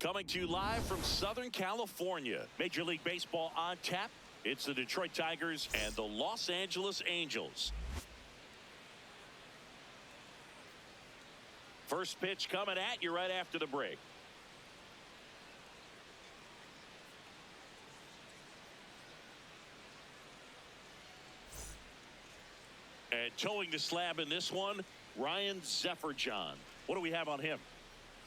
Coming to you live from Southern California. Major League Baseball on tap. It's the Detroit Tigers and the Los Angeles Angels. First pitch coming at you right after the break. And towing the slab in this one, Ryan Zefferjohn. What do we have on him?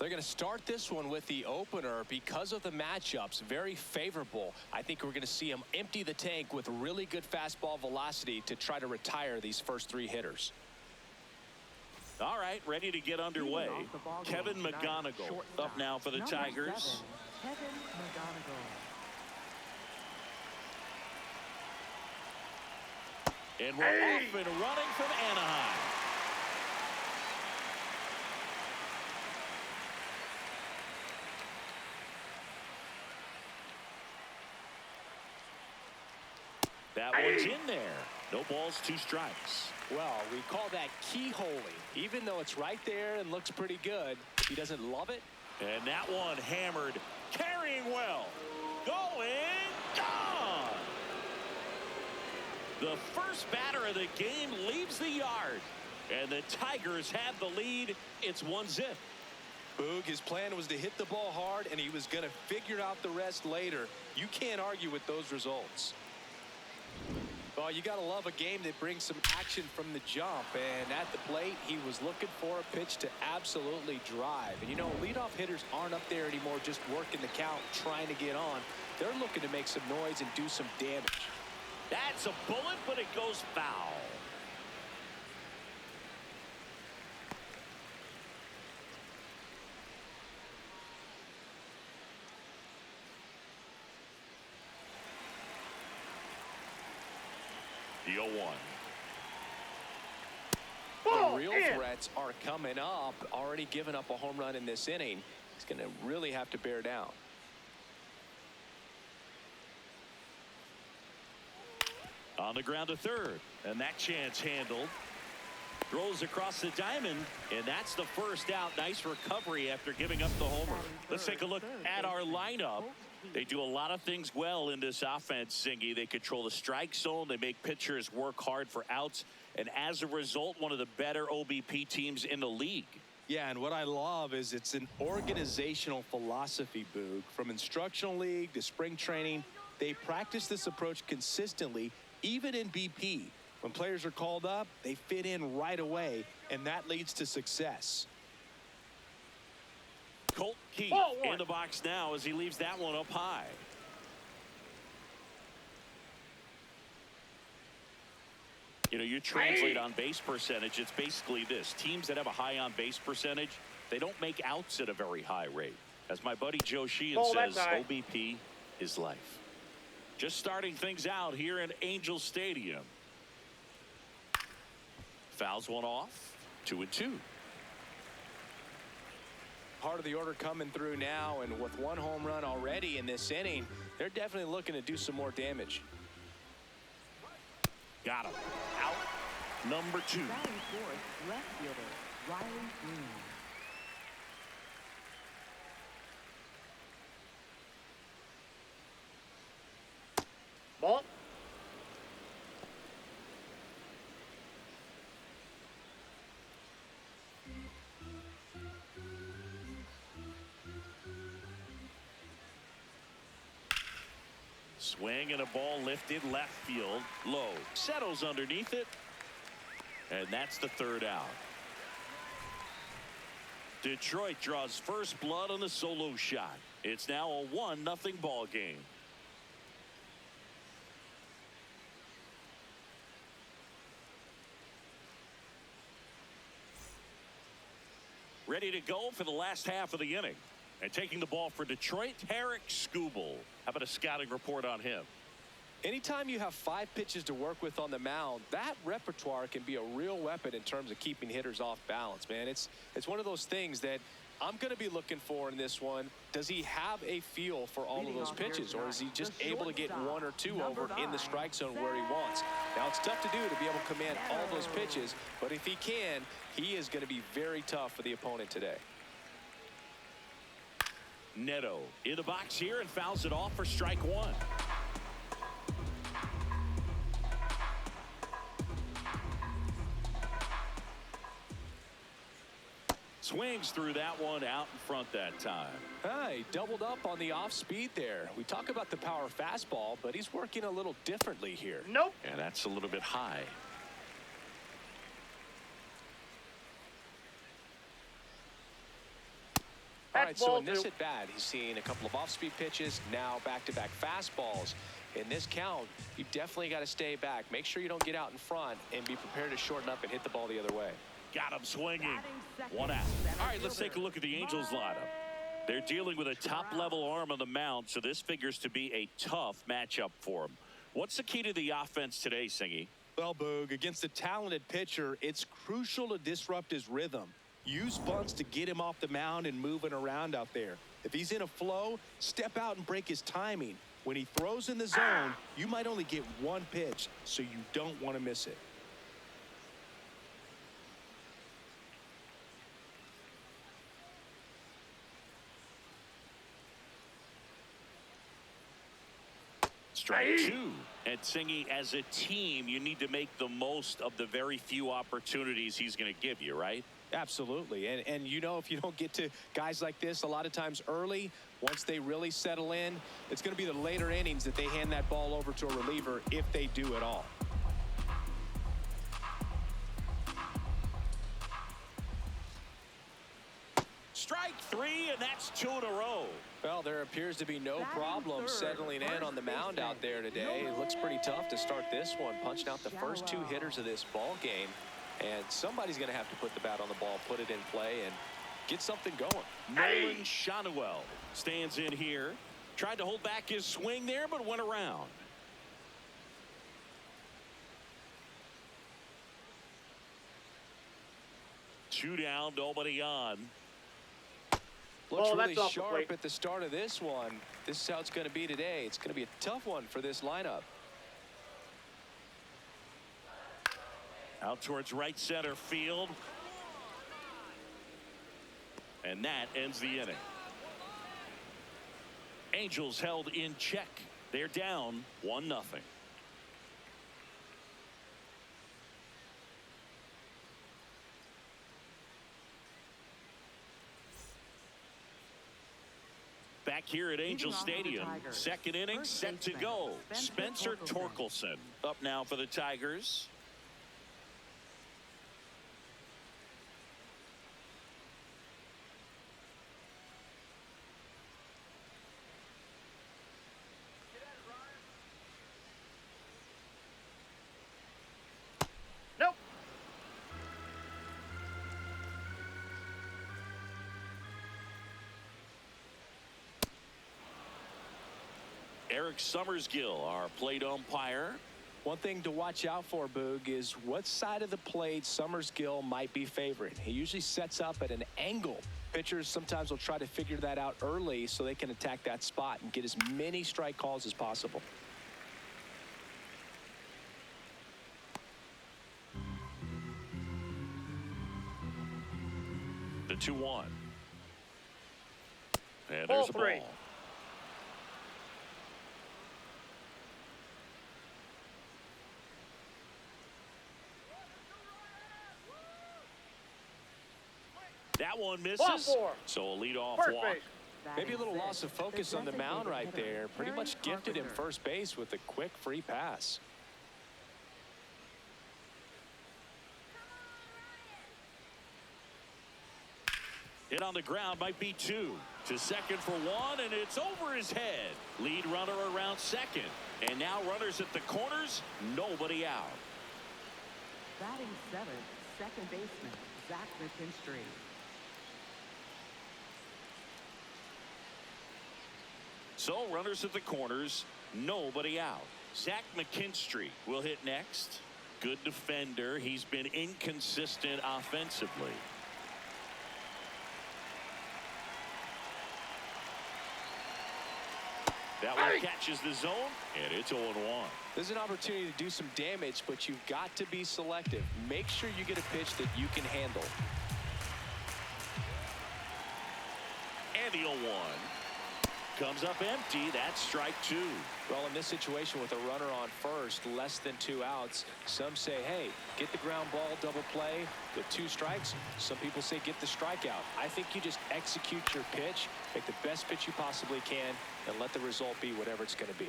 They're going to start this one with the opener because of the matchups. Very favorable. I think we're going to see him empty the tank with really good fastball velocity to try to retire these first three hitters. All right, ready to get underway. Kevin McGonigal up now for the Tigers. Kevin McGonigal. And we're off and running from Anaheim. That one's in there. No balls, 2 strikes. Well, we call that keyholing. Even though it's right there and looks pretty good, he doesn't love it. And that one hammered, carrying well, going, gone. The first batter of the game leaves the yard, and the Tigers have the lead. It's 1-0. Boog, his plan was to hit the ball hard, and he was going to figure out the rest later. You can't argue with those results. Well, you got to love a game that brings some action from the jump. And at the plate, he was looking for a pitch to absolutely drive. And, you know, leadoff hitters aren't up there anymore just working the count, trying to get on. They're looking to make some noise and do some damage. That's a bullet, but it goes foul. The 0-1. The real threats are coming up. Already given up a home run in this inning. He's going to really have to bear down. On the ground to third, and that chance handled. Throws across the diamond, and that's the first out. Nice recovery after giving up the homer. Let's take a look at our lineup. They do a lot of things well in this offense, Zingy. They control the strike zone. They make pitchers work hard for outs. And as a result, one of the better OBP teams in the league. Yeah, and what I love is it's an organizational philosophy, Boog. From instructional league to spring training, they practice this approach consistently, even in BP. When players are called up, they fit in right away, and that leads to success. Colt Keith in the box now as he leaves that one up high. You know, you translate on base percentage, it's basically this. Teams that have a high on base percentage, they don't make outs at a very high rate. As my buddy Joe Sheehan says, OBP is life. Just starting things out here in Angel Stadium. Fouls one off, 2-2. Part of the order coming through now, and with 1 home run already in this inning, they're definitely looking to do some more damage. Got him. Out. Number 2. Batting fourth, left fielder, Riley Green. Ball. Swing and a ball lifted left field low, settles underneath it, and that's the 3rd out. Detroit draws first blood on the solo shot. It's now a 1-0 ball game. Ready to go for the last half of the inning. And taking the ball for Detroit, Tarek Skubal. How about a scouting report on him? Anytime you have 5 pitches to work with on the mound, that repertoire can be a real weapon in terms of keeping hitters off balance, man. It's one of those things that I'm going to be looking for in this one. Does he have a feel for all of those pitches, or is he just able to get 1 or 2 over in the strike zone where he wants? Now, it's tough to do to be able to command all those pitches, but if he can, he is going to be very tough for the opponent today. Neto in the box here and fouls it off for strike one. Swings through that one out in front that time. He doubled up on the off speed there. We talk about the power fastball, but he's working a little differently here. Nope. And that's a little bit high. All right, so ball in this two. at bat, he's seeing a couple of off-speed pitches, now back-to-back fastballs. In this count, you definitely got to stay back. Make sure you don't get out in front and be prepared to shorten up and hit the ball the other way. Got him swinging. Batting second, One out. center All right, let's fielder, take a look at the Angels lineup. They're dealing with a top-level arm on the mound, so this figures to be a tough matchup for them. What's the key to the offense today, Singy? Well, Boog, against a talented pitcher, it's crucial to disrupt his rhythm. Use bunts to get him off the mound and moving around out there. If he's in a flow, step out and break his timing. When he throws in the zone, you might only get one pitch, so you don't want to miss it. Strike two. And Singy, as a team, you need to make the most of the very few opportunities he's going to give you, right? Absolutely. And you know, if you don't get to guys like this a lot of times early, once they really settle in, it's going to be the later innings that they hand that ball over to a reliever, if they do at all. Strike three, and that's two in a row. Well, there appears to be no problem settling in on the mound out there today. It looks pretty tough to start this one, punching out the first two hitters of this ball game. And somebody's going to have to put the bat on the ball, put it in play, and get something going. Nolan Shotwell stands in here. Tried to hold back his swing there, but went around. Two down, nobody on. Looks Oh, really that's off the sharp plate. at the start of this one. This is how it's going to be today. It's going to be a tough one for this lineup. Out towards right center field. And that ends the inning. Angels held in check. They're down 1-0. Back here at Angel Leading off for the Stadium, Tigers, second inning first set to baseman, go. Spencer Spencer Torkelson up now for the Tigers. Nope. Eric Summersgill, our plate umpire. One thing to watch out for, Boog, is what side of the plate Summersgill might be favoring. He usually sets up at an angle. Pitchers sometimes will try to figure that out early so they can attack that spot and get as many strike calls as possible. The 2-1. And Ball there's a three. ball. That one misses. Ball four. So a leadoff First walk. base. Maybe a little loss of focus on the mound right there. Pretty much gifted him first base with a quick free pass. Hit on the ground might be two. To second for one, and it's over his head. Lead runner around second. And now runners at the corners, nobody out. Batting seventh, second baseman, Zach McKinstry. So runners at the corners, nobody out. Zach McKinstry will hit next. Good defender. He's been inconsistent offensively. That one catches the zone, and it's 0-1. There's an opportunity to do some damage, but you've got to be selective. Make sure you get a pitch that you can handle. And the 0-1. Comes up empty. That's strike two. Well, in this situation with a runner on first, less than 2 outs, some say, hey, get the ground ball, double play with 2 strikes. Some people say get the strikeout. I think you just execute your pitch, make the best pitch you possibly can, and let the result be whatever it's going to be.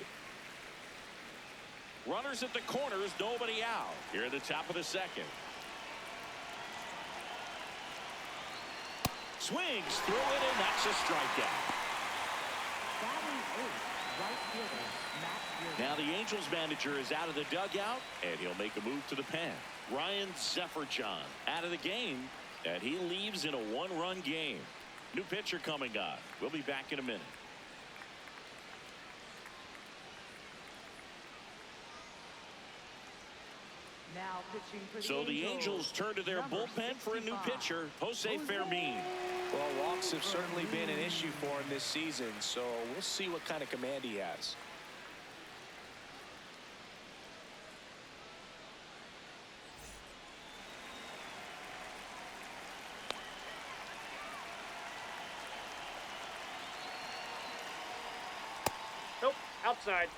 Runners at the corners, nobody out. Here at the top of the second. Swings through it, and that's a strikeout. Now the Angels manager is out of the dugout, and he'll make a move to the pen. Ryan Zefferjon out of the game, and he leaves in a 1-run game. New pitcher coming up. We'll be back in a minute. Now pitching for So the Angels turn to their bullpen for a new pitcher, Jose Fermin. Well, walks have certainly been an issue for him this season, so we'll see what kind of command he has. Nope. Outside.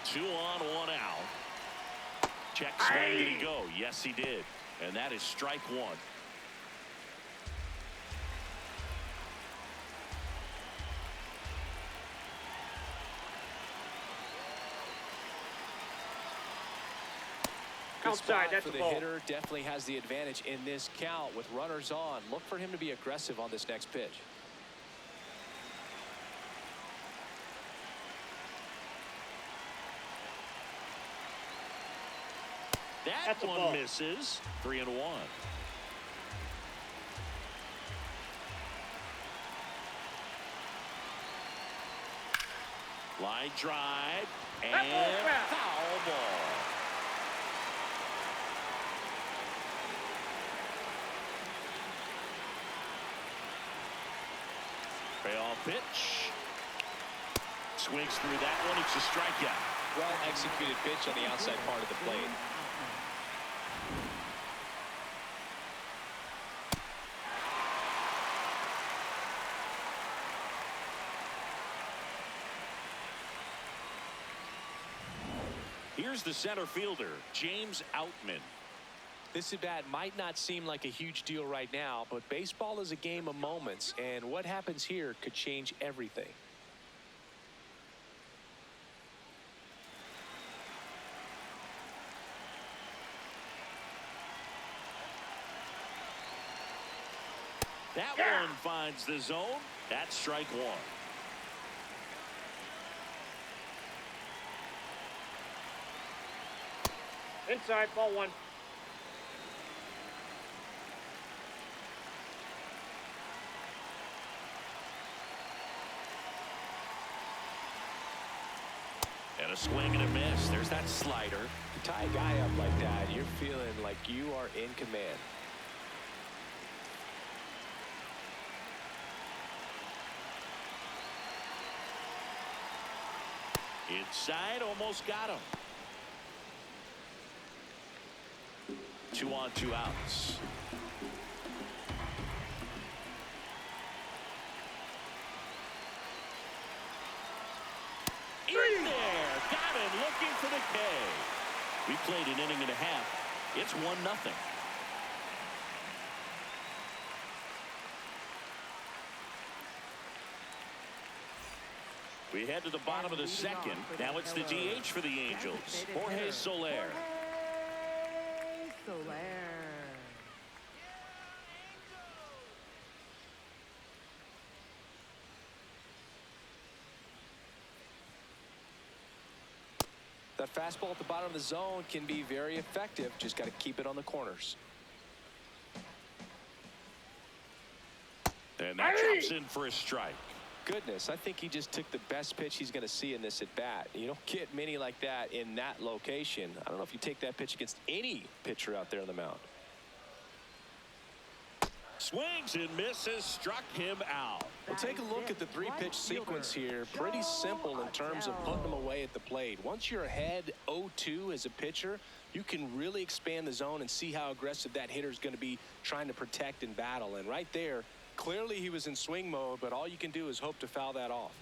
Two on, 1 out. Check swing. Did he go? Yes, he did. And that is strike one. Outside. That's for a the ball. hitter. Definitely has the advantage in this count with runners on. Look for him to be aggressive on this next pitch. That one misses. 3-1. Line drive and foul ball. Payoff pitch. Swings through that one. It's a strikeout. Well executed pitch on the outside part of the plate. Here's the center fielder, James Outman. This at bat might not seem like a huge deal right now, but baseball is a game of moments, and what happens here could change everything. That one finds the zone. That's strike one. Inside. Ball 1. And a swing and a miss. There's that slider. You tie a guy up like that, you're feeling like you are in command. Inside, almost got him. 2 on, 2 outs. In there, got him, looking for the K. We played an inning and a half. It's 1-0. We head to the bottom of the second. Now it's the DH for the Angels, Jorge Soler. That fastball at the bottom of the zone can be very effective. Just got to keep it on the corners. And that drops in for a strike. Goodness, I think he just took the best pitch he's going to see in this at bat. You don't get many like that in that location. I don't know if you take that pitch against any pitcher out there on the mound. Swings and misses, struck him out. Well, take a look at the three-pitch sequence here. Pretty simple in terms of putting them away at the plate. Once you're ahead 0-2 as a pitcher, you can really expand the zone and see how aggressive that hitter is going to be trying to protect and battle. And right there, clearly he was in swing mode, but all you can do is hope to foul that off.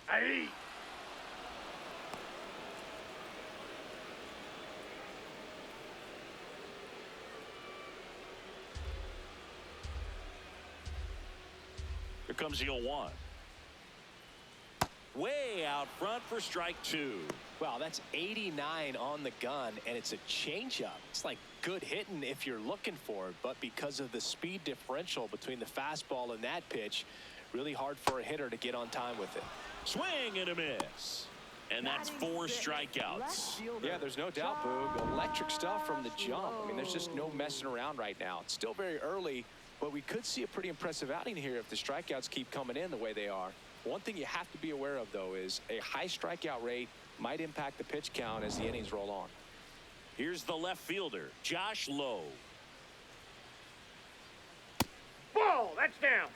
Hey. Here comes the 0-1. Way out front for strike 2. Wow, that's 89 on the gun, and it's a changeup. It's like good hitting if you're looking for it, but because of the speed differential between the fastball and that pitch, really hard for a hitter to get on time with it. Swing and a miss. And that's 4 strikeouts. Yeah, there's no doubt, Boog. Electric stuff from the jump. I mean, there's just no messing around right now. It's still very early, but we could see a pretty impressive outing here if the strikeouts keep coming in the way they are. One thing you have to be aware of, though, is a high strikeout rate might impact the pitch count as the innings roll on. Here's the left fielder, Josh Lowe. Ball, that's down.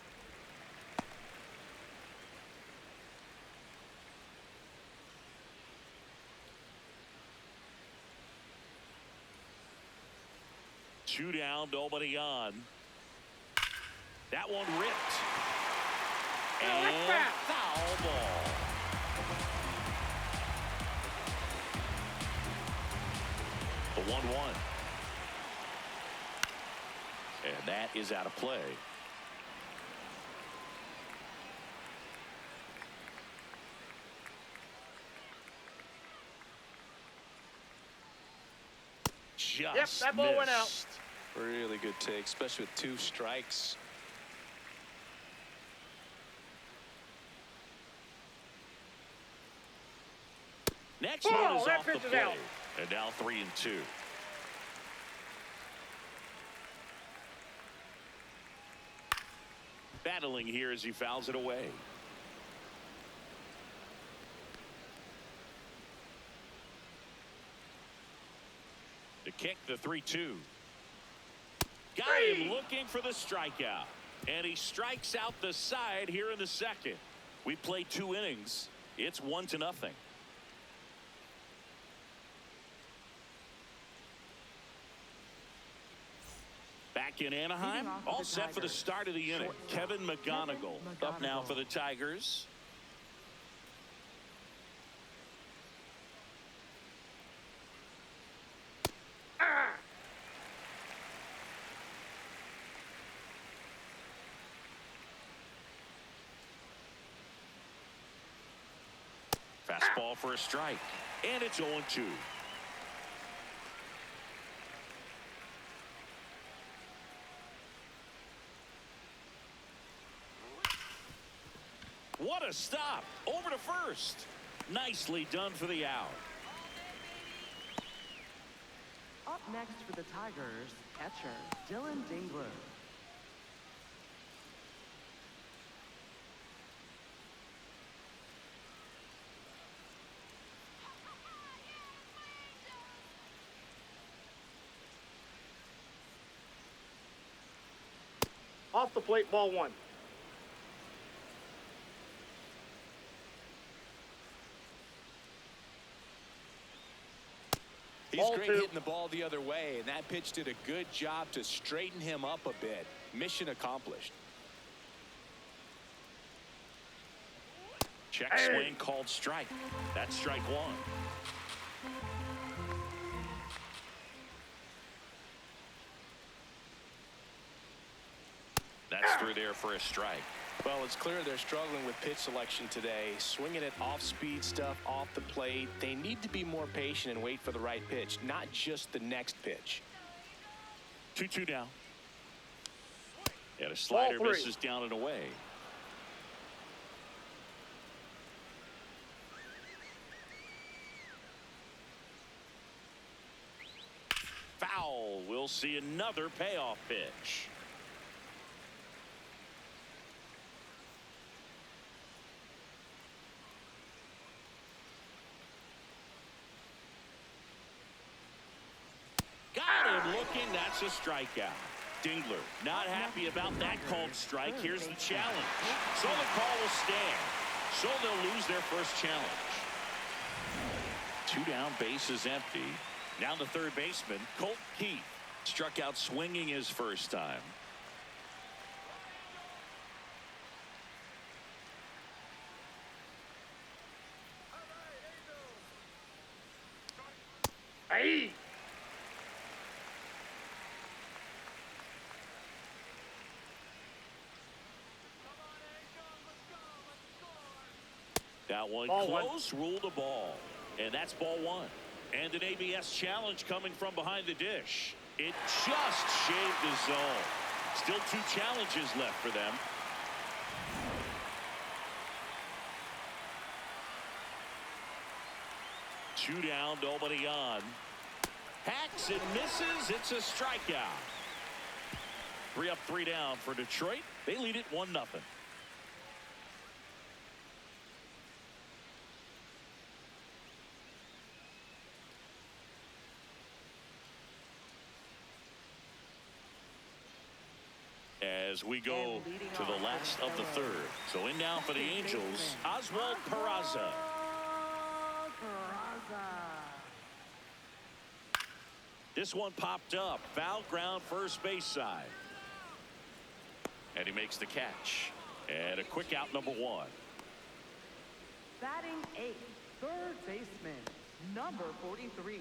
Two down, nobody on. That one ripped. And foul ball. The 1-1. And that is out of play. Just that ball went out. missed. Really good take, especially with 2 strikes. Next Ball, one is that off the pitch is plate. out. And now 3-2. Battling here as he fouls it away. To kick the 3-2. Got him looking for the strikeout. And he strikes out the side here in the second. We played 2 innings. It's 1-0. Back in Anaheim, all set for the start of the inning. Kevin McGonigal up now for the Tigers. Fastball for a strike. And it's 0-2. What a stop. Over to first. Nicely done for the out. Up next for the Tigers, catcher Dylan Dingler. Off the plate, ball 1. He's Ball great 2. hitting the ball the other way, and that pitch did a good job to straighten him up a bit. Mission accomplished. Check swing called strike. That's strike 1. That's through there for a strike. Well, it's clear they're struggling with pitch selection today. Swinging it off-speed stuff off the plate. They need to be more patient and wait for the right pitch, not just the next pitch. 2-2 now. And a slider Ball 3. misses down and away. Foul. We'll see another payoff pitch. It's a strikeout. Dingler not happy about that called strike. Here's the challenge. So the call will stand. So they'll lose their first challenge. 2 down, base is empty. Now the third baseman, Colt Keith, struck out swinging his first time. Hey! That one Ball close, ruled a ball. And that's ball 1. And an ABS challenge coming from behind the dish. It just shaved the zone. Still 2 challenges left for them. Two down, nobody on. Hacks and misses. It's a strikeout. 3 up, 3 down for Detroit. They lead it 1-0. As we go to the last of the third. So in now for the Angels, Oswald Peraza. This one popped up. Foul ground, first base side. And he makes the catch. And a quick out, number 1. Batting 8th, third baseman, number 43.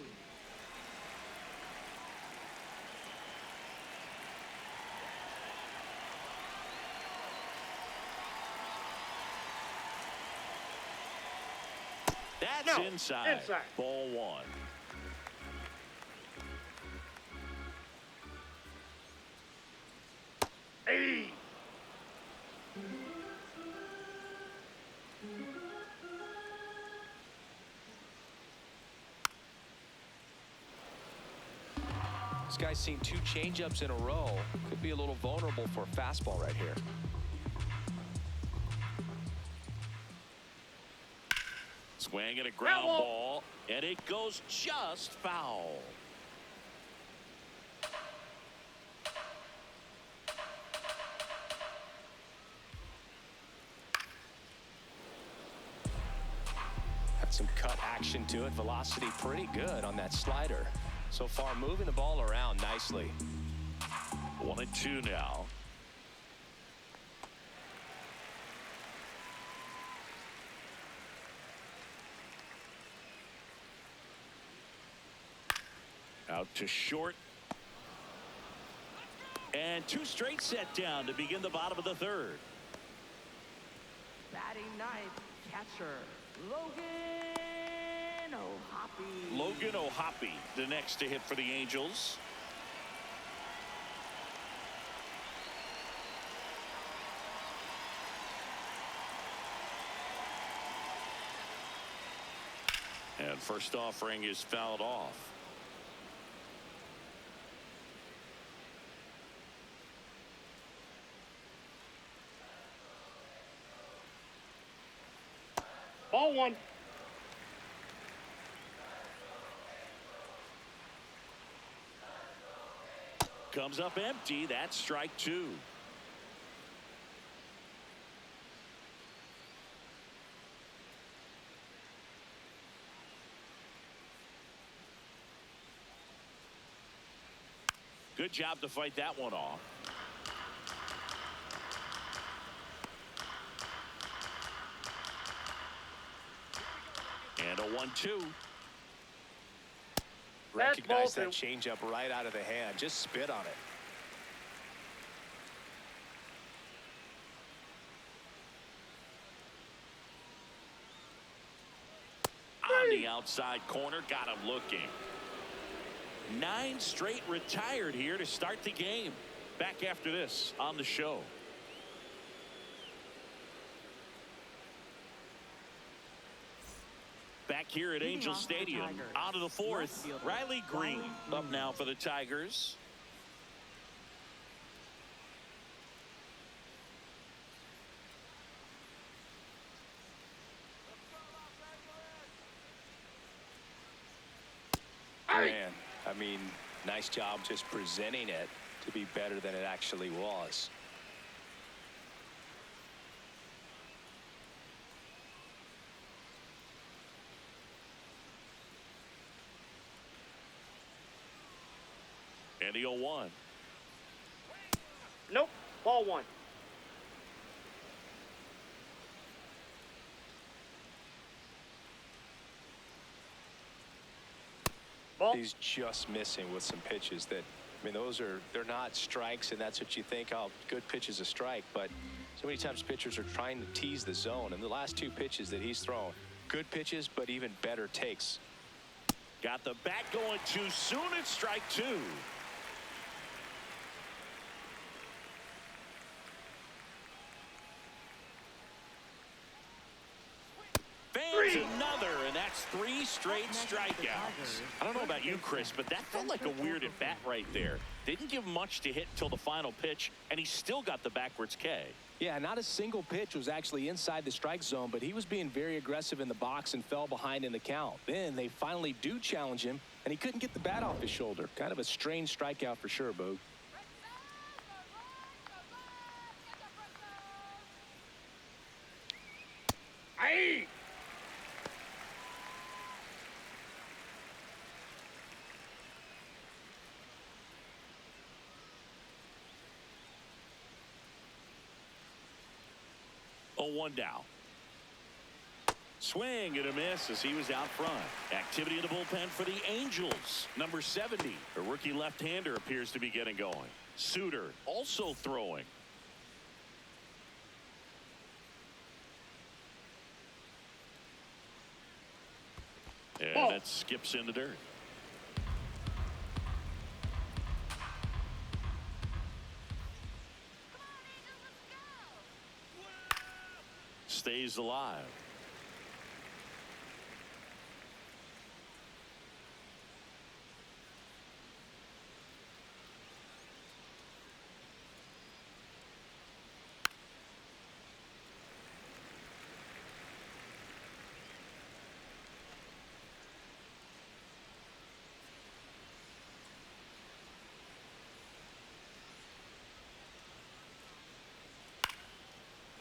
That's No, inside. inside. Ball 1. Hey! This guy's seen 2 changeups in a row. Could be a little vulnerable for a fastball right here. Swing and a ground Foul. ball. And it goes just foul. Had some cut action to it. Velocity pretty good on that slider. So far moving the ball around nicely. 1-2 now. Out to short. And 2 straight set down to begin the bottom of the third. Batting 9th, catcher, Logan O'Hoppe. Logan O'Hoppe, the next to hit for the Angels. And first offering is fouled off. Ball 1. Comes up empty. That's strike 2. Good job to fight that one off. And a 1-2. Recognize ball that changeup right out of the hand. Just spit on it. On the outside corner, got him looking. 9 straight retired here to start the game. Back after this on the show. Back here at Angel Stadium, out of the 4th, Riley Green up now for the Tigers. Man, I mean, Nice job just presenting it to be better than it actually was. And the 0-1. Nope. Ball one. Ball. He's just missing with some pitches that, I mean, they're not strikes, and that's what you think, oh, good pitch is a strike. But so many times pitchers are trying to tease the zone, and the last two pitches that he's thrown, good pitches, but even better takes. Got the bat going too soon. It's strike two. Fans another, and that's 3 straight strikeouts. I don't know about you, Chris, but that felt like a weird at bat right there. Didn't give much to hit until the final pitch, and he still got the backwards K. Yeah, not a single pitch was actually inside the strike zone, but he was being very aggressive in the box and fell behind in the count. Then they finally do challenge him, and he couldn't get the bat off his shoulder. Kind of a strange strikeout for sure, Boog. Aye. Oh, 1 down. Swing and a miss as he was out front. Activity in the bullpen for the Angels. Number 70, a rookie left-hander, appears to be getting going. Suter also throwing. And that skips in the dirt. Stays alive.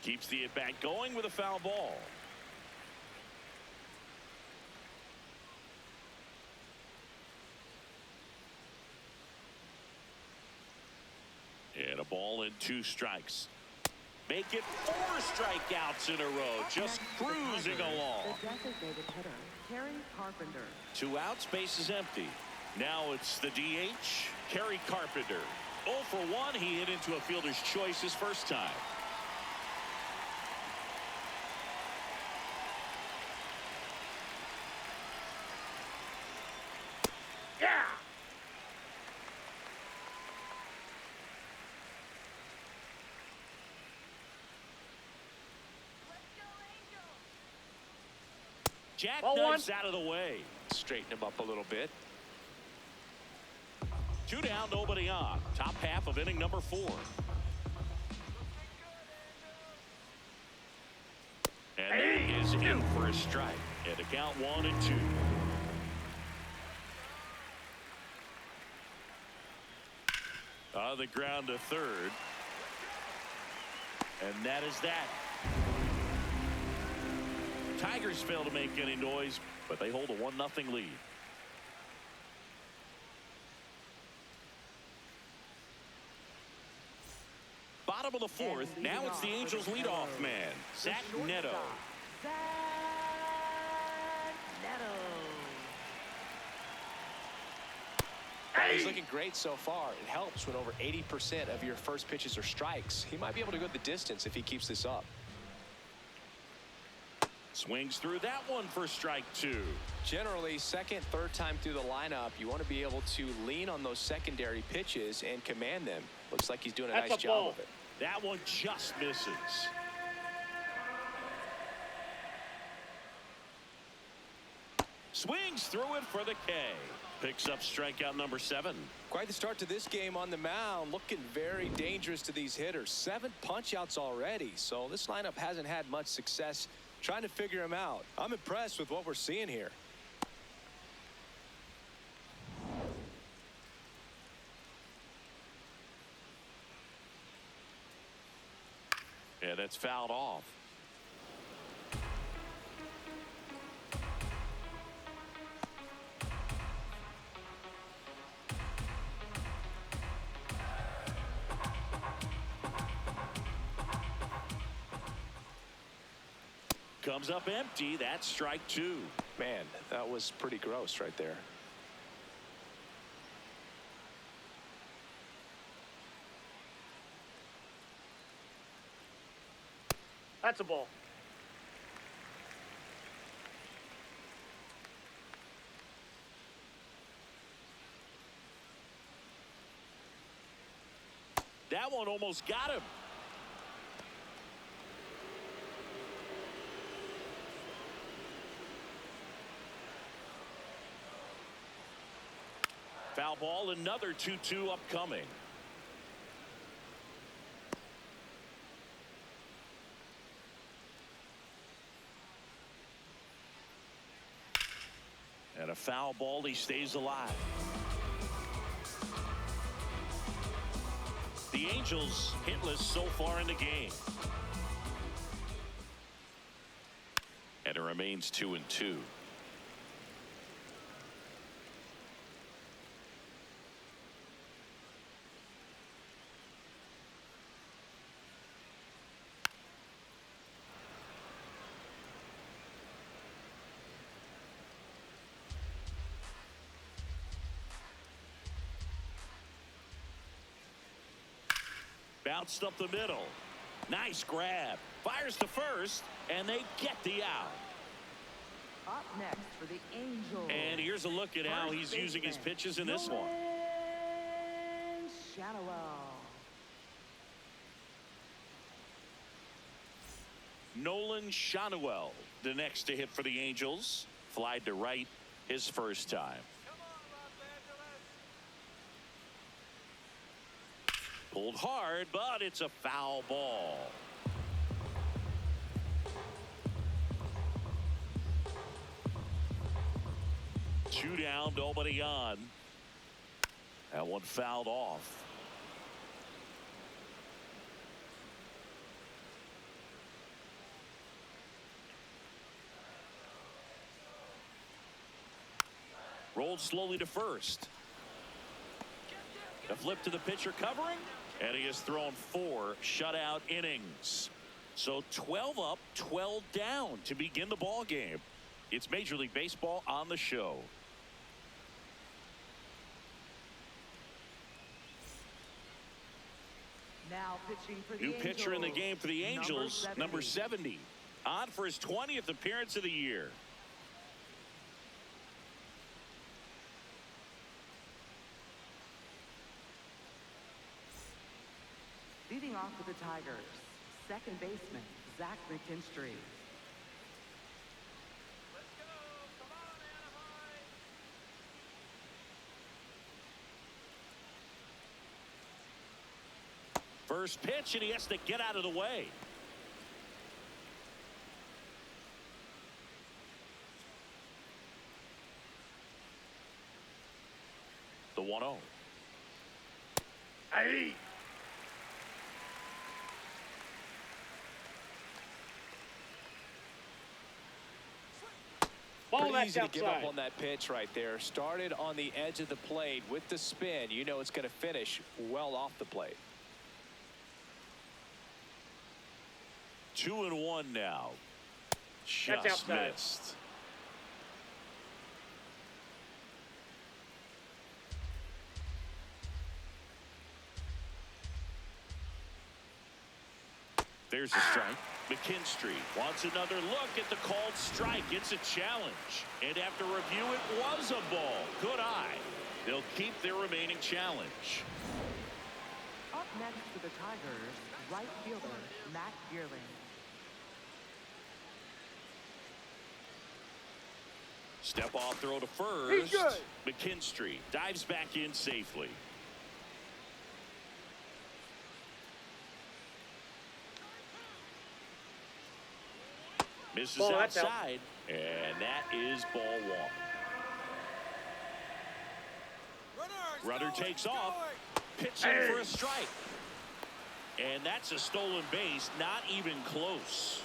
Keeps the at-bat going with a foul ball. And a ball and 2 strikes. Make it 4 strikeouts in a row. Just cruising along. The designated hitter, Kerry Carpenter. 2 outs, base is empty. Now it's the DH, Kerry Carpenter. 0 for 1. He hit into a fielder's choice his first time. Yeah. Jack Ball knifes one. out of the way. Straighten him up a little bit. 2 down, nobody on. Top half of inning number 4. And that is in for a strike. And the count 1 and 2. On the ground to third. And that is that. Tigers fail to make any noise, but they hold a 1-0 lead. Bottom of the 4th. Now it's the Angels leadoff man, Zach Neto. Zach Neto. He's looking great so far. It helps when over 80% of your first pitches are strikes. He might be able to go the distance if he keeps this up. Swings through that one for strike 2. Generally, second, third time through the lineup, you want to be able to lean on those secondary pitches and command them. Looks like he's doing a That's nice a job ball. of it. That one just misses. Swings through it for the K. Picks up strikeout number 7. Quite the start to this game on the mound. Looking very dangerous to these hitters. 7 punch-outs already. So this lineup hasn't had much success trying to figure him out. I'm impressed with what we're seeing here. And it's fouled off. Comes up empty. That's strike two. Man, that was pretty gross right there. That's a ball. That one almost got him. Foul ball, another 2-2 upcoming. And a foul ball, he stays alive. The Angels hitless so far in the game. And it remains 2-2. Bounced up the middle. Nice grab. Fires to first, and they get the out. Up next for the Angels. And here's a look at how he's using his pitches in this one. Nolan Schanuel, the next to hit for the Angels. Flied to right his first time. Pulled hard, but it's a foul ball. Two down, nobody on. That one fouled off. Rolled slowly to first. A flip to the pitcher covering. And he has thrown 4 shutout innings. So 12 up, 12 down to begin the ball game. It's Major League Baseball on the show. Now pitching for the New Angels. pitcher in the game for the Angels, number 70. On for his 20th appearance of the year. Leading off for the Tigers, second baseman, Zach McKinstry. First pitch, and he has to get out of the way. The 1-0. Aye. Ball Pretty that's easy to give up outside. on that pitch right there. Started on the edge of the plate with the spin. You know it's going to finish well off the plate. 2-1 now. That's Just outside. missed. There's a strike. McKinstry wants another look at the called strike. It's a challenge. And after review, it was a ball. Good eye. They'll keep their remaining challenge. Up next for the Tigers, right fielder, Matt Gearling. Step off throw to He's first. good. McKinstry dives back in safely. Misses Ball, that's out. outside, and that is ball 1. Runner takes off, pitching for a strike. And that's a stolen base, not even close.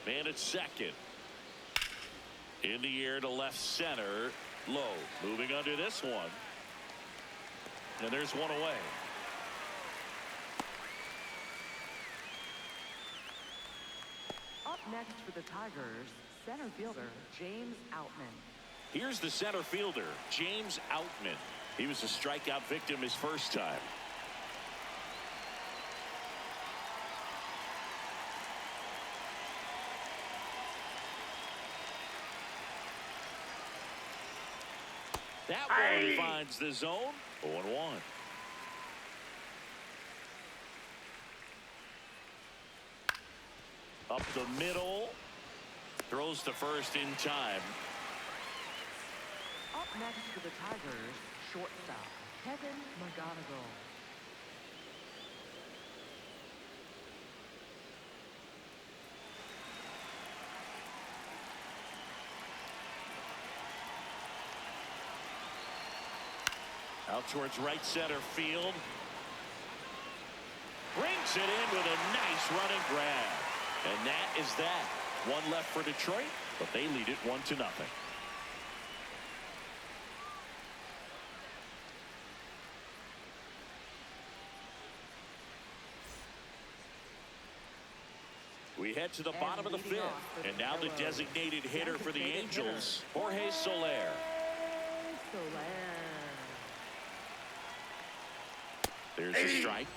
Man at second. In the air to left center. Low. Moving under this one. And there's one away. Up next for the Tigers, center fielder James Outman. Here's the center fielder, James Outman. He was a strikeout victim his first time. That one finds the zone. 0-1. Up the middle. Throws to first in time. Up next for the Tigers, shortstop Kevin McGonigal. Out towards right center field. Brings it in with a nice running grab. And that is that. One left for Detroit, but they lead it 1-0. We head to the bottom of the fifth. And now the designated hitter for the Angels, Jorge Soler. There's a strike.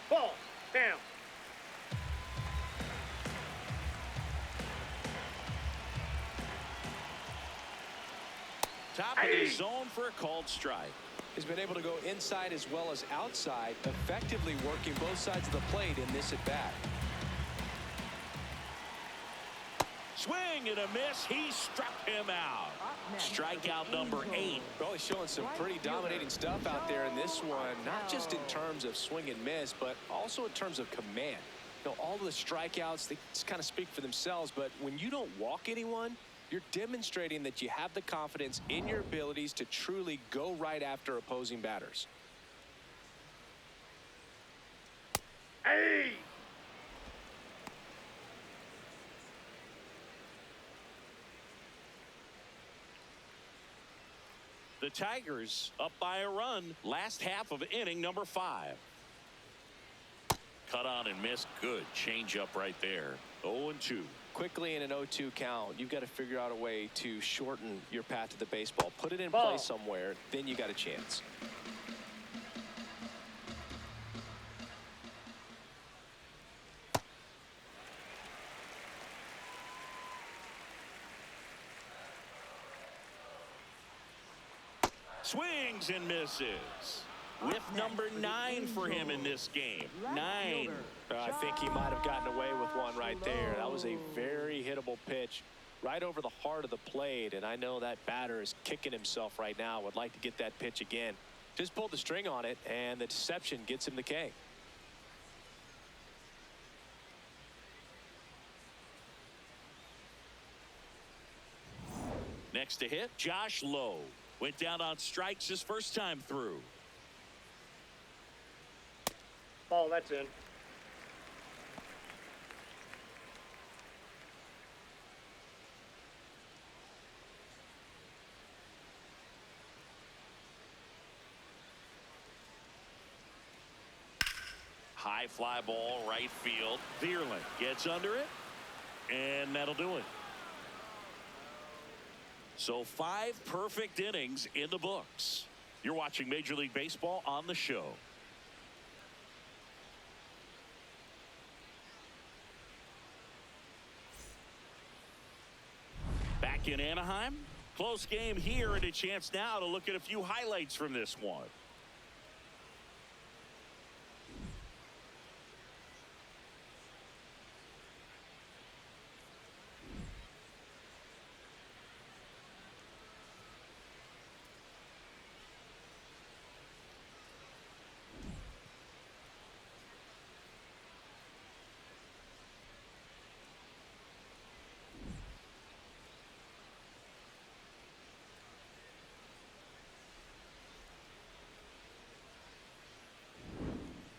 Ball. Damn. Top of the zone for a called strike. He's been able to go inside as well as outside, effectively working both sides of the plate in this at bat. Swing and a miss. He struck him out. Strikeout number 8. Well, he's showing some pretty dominating stuff out there in this one, not just in terms of swing and miss, but also in terms of command. You know, all of the strikeouts, they just kind of speak for themselves, but when you don't walk anyone, you're demonstrating that you have the confidence in your abilities to truly go right after opposing batters. Hey! The Tigers up by a run. Last half of inning number 5. Cut on and missed. Good change up right there. 0-2. Quickly in an 0-2 count, you've got to figure out a way to shorten your path to the baseball. Put it in Ball. play somewhere, then you got a chance. Swings and misses. With number 9 for him in this game. 9. I think he might have gotten away with one right there. That was a very hittable pitch right over the heart of the plate, and I know that batter is kicking himself right now. Would like to get that pitch again. Just pulled the string on it, and the deception gets him the K. Next to hit, Josh Lowe. Went down on strikes his first time through. Ball. That's in. High fly ball, right field. Vierling gets under it, and that'll do it. So 5 perfect innings in the books. You're watching Major League Baseball on the show. Back in Anaheim. Close game here, and a chance now to look at a few highlights from this one.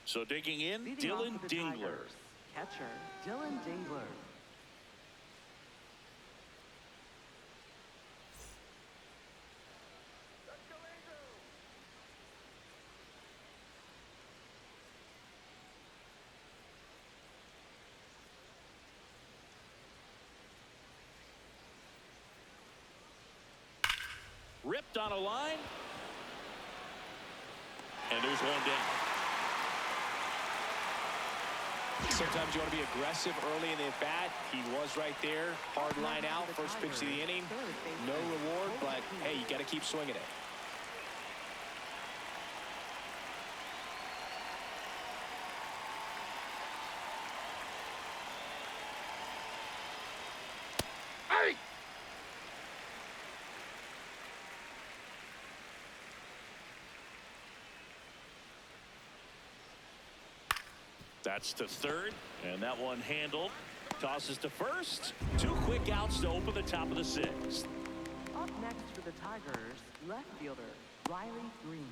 So digging in, Leading Dylan off for the Dingler. Tigers, catcher Dylan Dingler. Ripped on a line. And there's one down. Sometimes you want to be aggressive early in the at-bat. He was right there. Hard line out. First pitch of the inning. No reward, but hey, you got to keep swinging it. Hey! That's to third, and that one handled. Tosses to first. 2 quick outs to open the top of the 6th. Up next for the Tigers, left fielder Riley Green.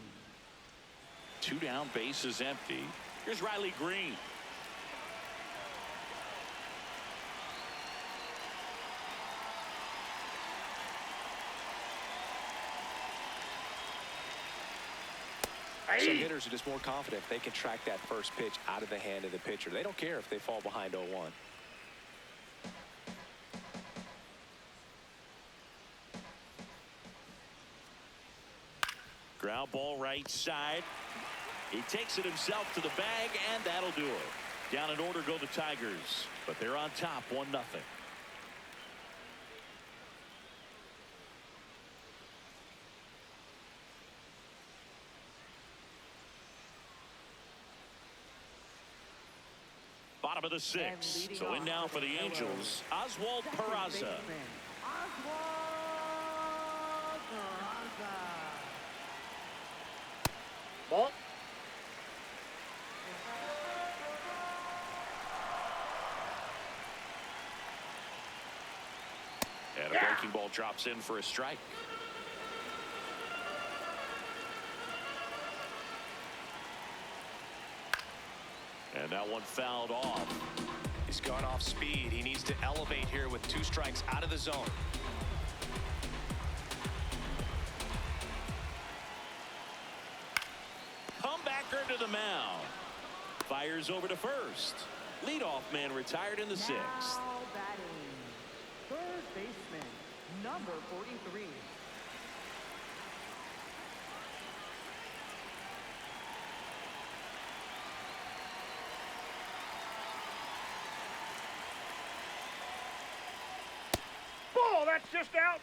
2 down, bases empty. Here's Riley Green. Some hitters are just more confident if they can track that first pitch out of the hand of the pitcher. They don't care if they fall behind 0-1. Ground ball right side. He takes it himself to the bag, and that'll do it. Down in order go the Tigers, but they're on top 1-0. Bottom of the 6th. So in now for the Angels, Oswald Peraza. Oswald Peraza. Ball. And a breaking ball drops in for a strike. And that one fouled off. He's gone off speed. He needs to elevate here with 2 strikes out of the zone. Comebacker to the mound. Fires over to first. Leadoff man retired in the 6th. Now batting, third baseman, number 43. Ball, that's just out.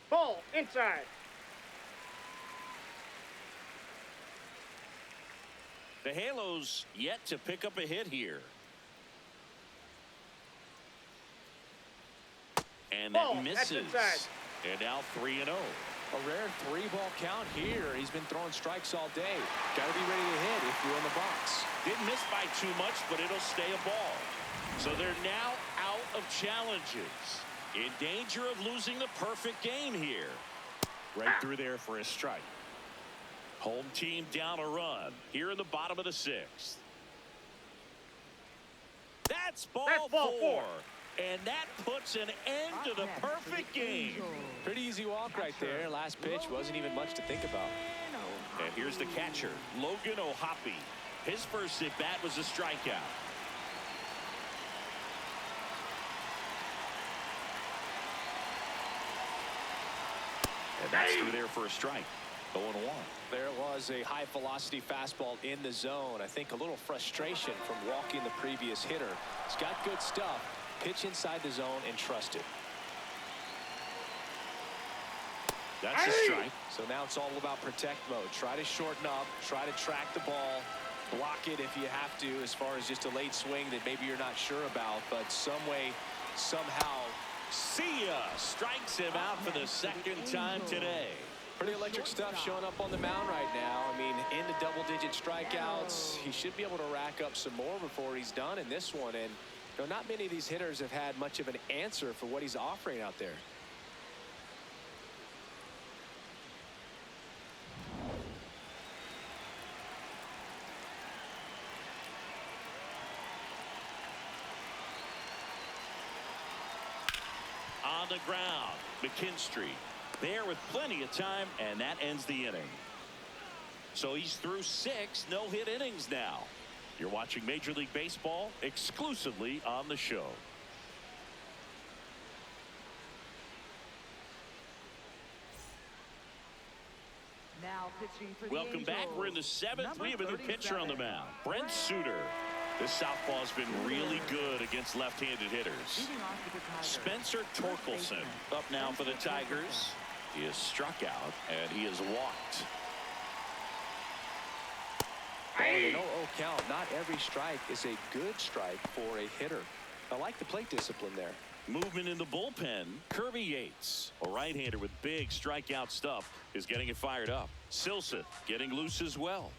Ball, inside. The Halos yet to pick up a hit here. And that Ball, that's misses. inside. And now 3-0. A rare 3-ball count here. He's been throwing strikes all day. Got to be ready to hit if you're in the box. Didn't miss by too much, but it'll stay a ball. So they're now out of challenges. In danger of losing the perfect game here. Right through there for a strike. Home team down a run here in the bottom of the 6th. That's ball 4. And that puts an end to the perfect game. Pretty easy walk right there. Last pitch wasn't even much to think about. And here's the catcher, Logan O'Hoppe. His first at bat was a strikeout. And that's through there for a strike. 0-1. There was a high velocity fastball in the zone. I think a little frustration from walking the previous hitter. He's got good stuff. Pitch inside the zone and trust it. That's a strike. So now it's all about protect mode. Try to shorten up. Try to track the ball. Block it if you have to, as far as just a late swing that maybe you're not sure about. But some way, somehow. See ya. Strikes him out for the 2nd time today. Pretty electric stuff showing up on the mound right now. I mean, into double-digit strikeouts. He should be able to rack up some more before he's done in this one. And Now, not many of these hitters have had much of an answer for what he's offering out there. On the ground, McKinstry there with plenty of time, and that ends the inning. So he's through 6 no-hit innings now. You're watching Major League Baseball exclusively on the show. Now pitching for the Welcome back. Angels, We're in the 7th. number We have a new pitcher on the 37. mound, Brent Suter. This southpaw has been really good against left-handed hitters. Leading off for the Tigers, Spencer first Torkelson baseman, up now for the Spencer Tigers. He has struck out and he has walked. And an 0-0 count. Not every strike is a good strike for a hitter. I like the plate discipline there. Movement in the bullpen. Kirby Yates, a right-hander with big strikeout stuff, is getting it fired up. Silseth getting loose as well.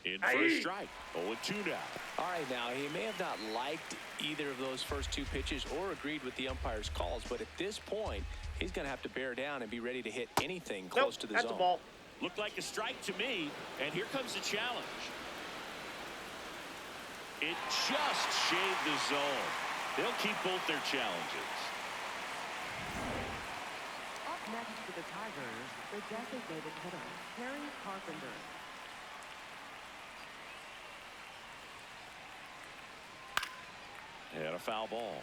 In for a strike. 0-2 now. All right, now, he may have not liked either of those first 2 pitches or agreed with the umpire's calls, but at this point, he's going to have to bear down and be ready to hit anything close to the that's zone. a ball. Looked like a strike to me, and here comes the challenge. It just shaved the zone. They'll keep both their challenges. Up next for the Tigers, the designated hitter, Terry Carpenter. And a foul ball.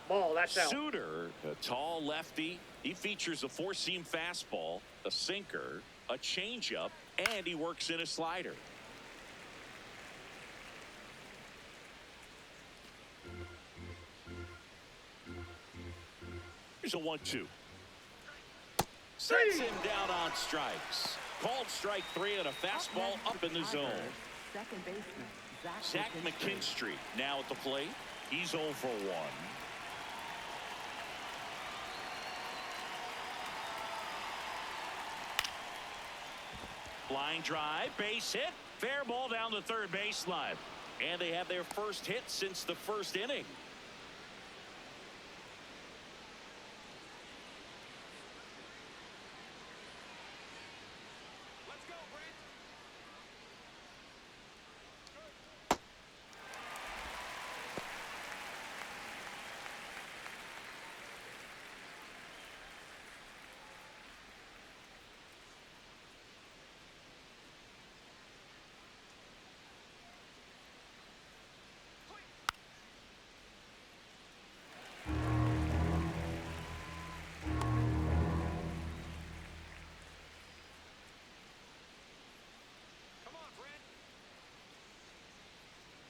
Ball, that's out. Suter, a tall lefty. He features a 4-seam fastball, a sinker, a changeup, and he works in a slider. Here's a 1-2. Sets him down on strikes. Called strike 3 and a fastball up in the zone. Second baseman, Zach McKinstry now at the plate. He's 0 for 1. Line drive, base hit, fair ball down the third baseline. And they have their first hit since the first inning.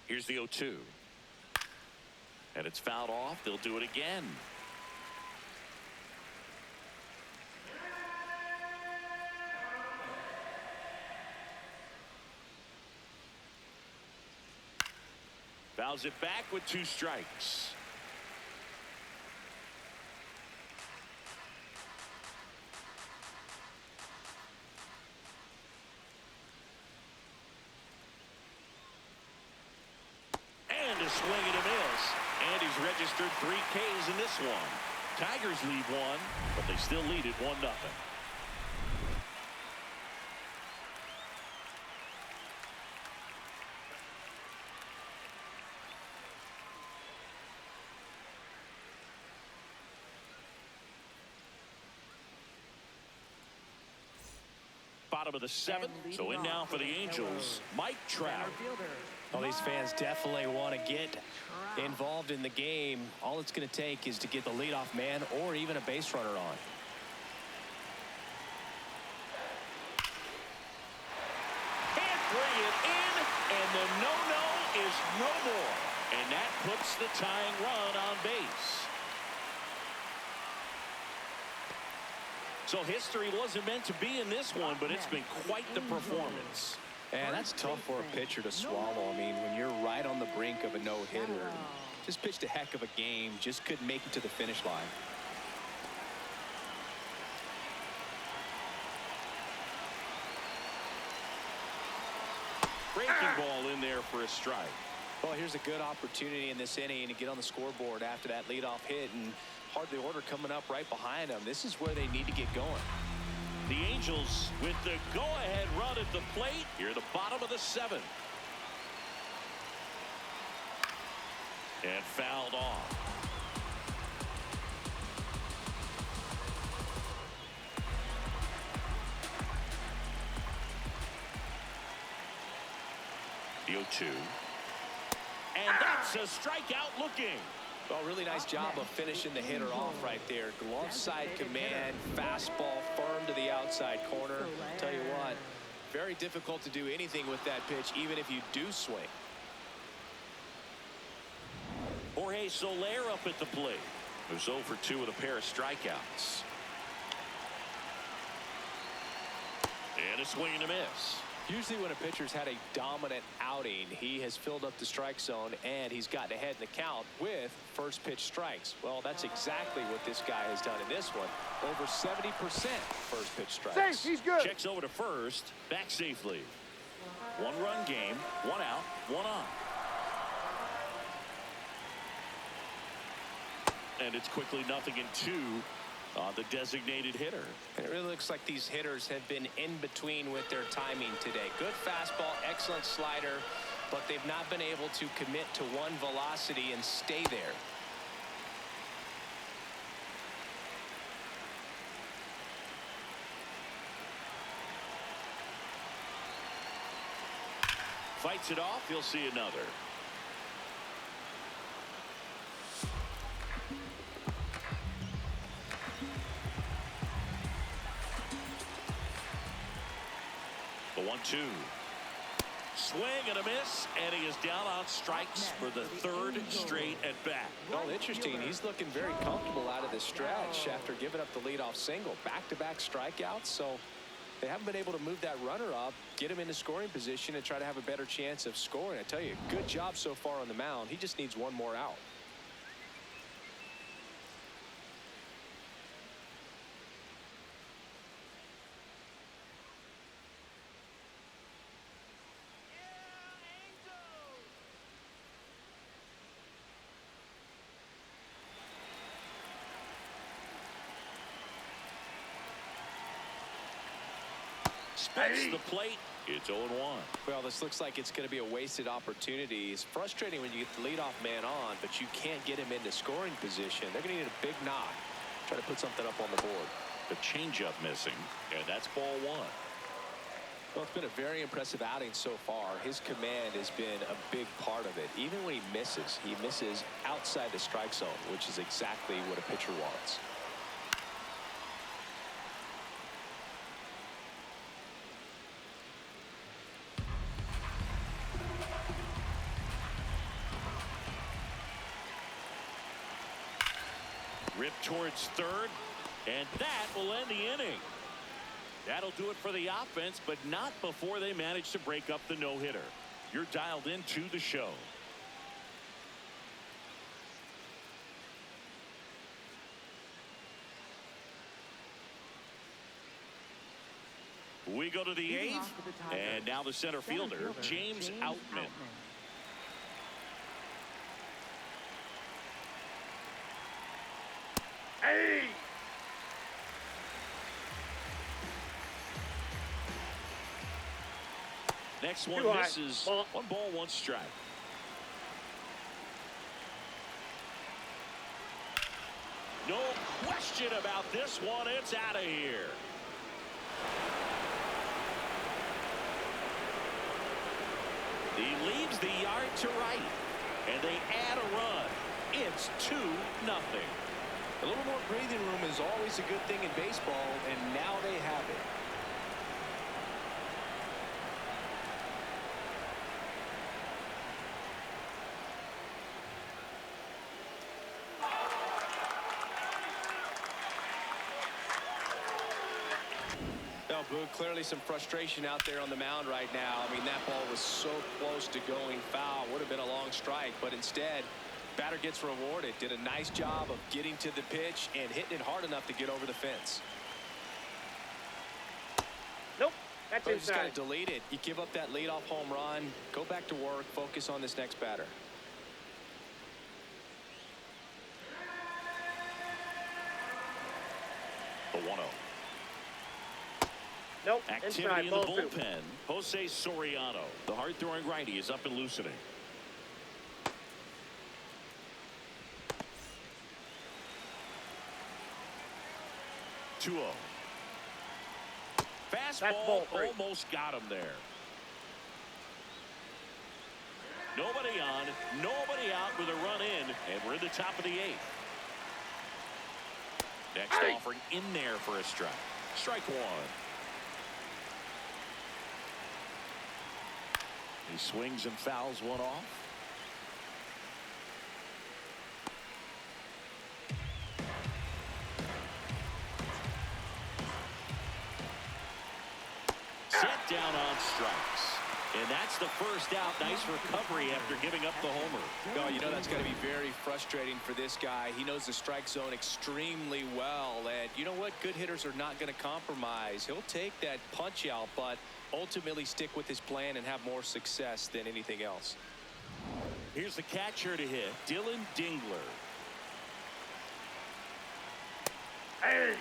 Here's the 0-2. And it's fouled off. They'll do it again. Fouls it back with 2 strikes. Swing and a miss, and he's registered 3 Ks in this one. Tigers lead 1, but they still lead it 1-0. Bottom of the 7th, so in now for the Angels, Mike Trout. Well, these fans definitely want to get involved in the game. All it's going to take is to get the leadoff man or even a base runner on. Can't bring it in, and the no-no is no more. And that puts the tying run on base. So history wasn't meant to be in this one, but it's been quite the performance. And that's tough for a pitcher to swallow. I mean, when you're right on the brink of a no-hitter, Just pitched a heck of a game. Just couldn't make it to the finish line. Breaking ball in there for a strike. Well, here's a good opportunity in this inning to get on the scoreboard after that leadoff hit, and hardly order coming up right behind them. This is where they need to get going. The Angels with the go-ahead run at the plate here at the bottom of the 7th. And fouled off. The 0-2. And that's a strikeout looking. Well, really nice job of finishing the hitter off right there. Glove side command, fastball firm to the outside corner. Tell you what, very difficult to do anything with that pitch, even if you do swing. Jorge Soler up at the plate. Who's 0 for 2 with a pair of strikeouts. And a swing and a miss. Usually when a pitcher's had a dominant outing, he has filled up the strike zone and he's gotten ahead in the count with first pitch strikes. Well, that's exactly what this guy has done in this one. Over 70% first pitch strikes. Safe, he's good. Checks over to first, back safely. 1-run game, 1 out, 1 on. And it's quickly 0-2 on the designated hitter. And it really looks like these hitters have been in between with their timing today. Good fastball, excellent slider, but they've not been able to commit to one velocity and stay there. Fights it off, you'll see another. The 1-2. Swing and a miss, and he is down on strikes for the 3rd straight at bat. Well, interesting. He's looking very comfortable out of the stretch after giving up the leadoff single. Back-to-back strikeouts, so they haven't been able to move that runner up, get him into scoring position, and try to have a better chance of scoring. I tell you, good job so far on the mound. He just needs one more out. Splits the plate. It's 0-1. Well, this looks like it's going to be a wasted opportunity. It's frustrating when you get the leadoff man on, but you can't get him into scoring position. They're going to need a big knock. Try to put something up on the board. The changeup missing, and that's ball 1. Well, it's been a very impressive outing so far. His command has been a big part of it. Even when he misses outside the strike zone, which is exactly what a pitcher wants. Ripped towards third, and that will end the inning. That'll do it for the offense, but not before they manage to break up the no-hitter. You're dialed into the show. We go to the 8th, and now the center fielder, James Outman. Hey! Next one misses. 1 ball, 1 strike. No question about this one. It's out of here. He leaves the yard to right, and they add a run. It's 2-0. A little more breathing room is always a good thing in baseball, and now they have it. Well, Boog, clearly some frustration out there on the mound right now. I mean, that ball was so close to going foul. Would have been a long strike, but instead Batter gets rewarded. Did a nice job of getting to the pitch and hitting it hard enough to get over the fence. Nope. That's But just got to inside. delete it. You give up that leadoff home run. Go back to work. Focus on this next batter. The 1-0. Nope. Activity Inside. in the Ball 2. bullpen. Jose Soriano, the hard-throwing righty, is up and loosening. Fastball, 3. almost got him there. Nobody on, nobody out with a run in, and we're in the top of the 8th. Next offering in there for a strike. Strike 1. He swings and fouls one off. Set down on strikes. And that's the first out. Nice recovery after giving up the homer. Oh, you know that's got to be very frustrating for this guy. He knows the strike zone extremely well. And you know what? Good hitters are not going to compromise. He'll take that punch out, but ultimately stick with his plan and have more success than anything else. Here's the catcher to hit, Dylan Dingler. Hey.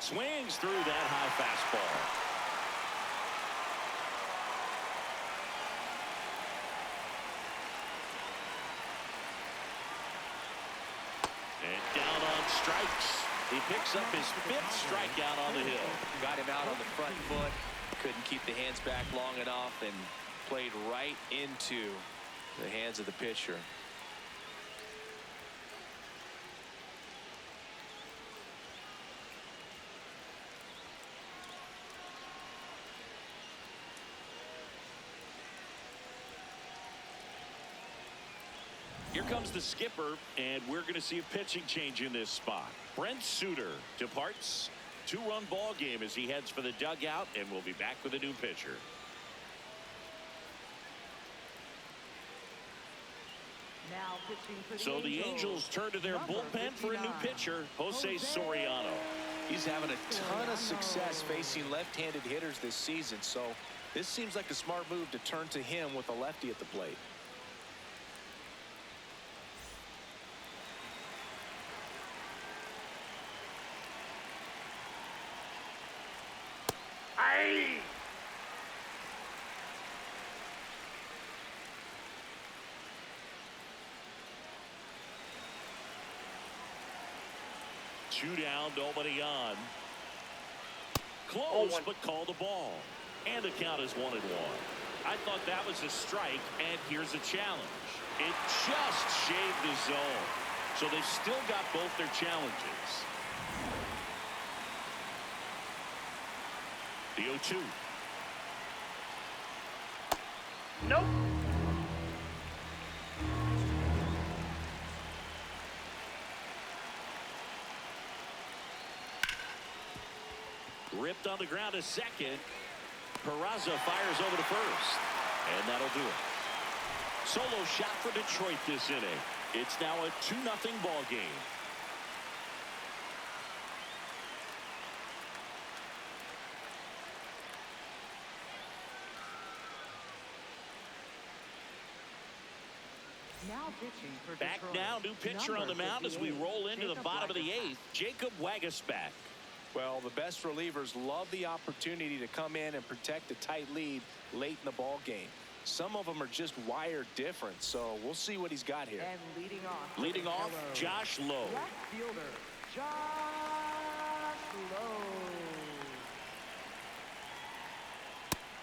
Swings through that high fastball. And down on strikes. He picks up his 5th strikeout on the hill. Got him out on the front foot. Couldn't keep the hands back long enough and played right into the hands of the pitcher. Here comes the skipper, and we're going to see a pitching change in this spot. Brent Suter departs. 2-run ball game as he heads for the dugout, and we'll be back with a new pitcher. Now pitching for So the Angels turn to their Number bullpen for a new 59, pitcher, Jose Soriano. He's having a ton of success facing left-handed hitters this season, so this seems like a smart move to turn to him with a lefty at the plate. Hey. 2 down, nobody on. Close, 0-1. but called the ball. And the count is 1-1. I thought that was a strike, and here's a challenge. It just shaved the zone. So they've still got both their challenges. The 0-2. Nope. Ripped on the ground to second. Peraza fires over to first. And that'll do it. Solo shot for Detroit this inning. It's now a 2-0 ball game. Now pitching for Back Detroit. now, new pitcher on the Number mound as we 58, roll into the Jacob bottom of the Wagner. 8th. Jacob Wagasback. Well, the best relievers love the opportunity to come in and protect a tight lead late in the ball game. Some of them are just wired different, so we'll see what he's got here. And leading off. Leading off, Hello. Josh Lowe. Left fielder, Josh Lowe.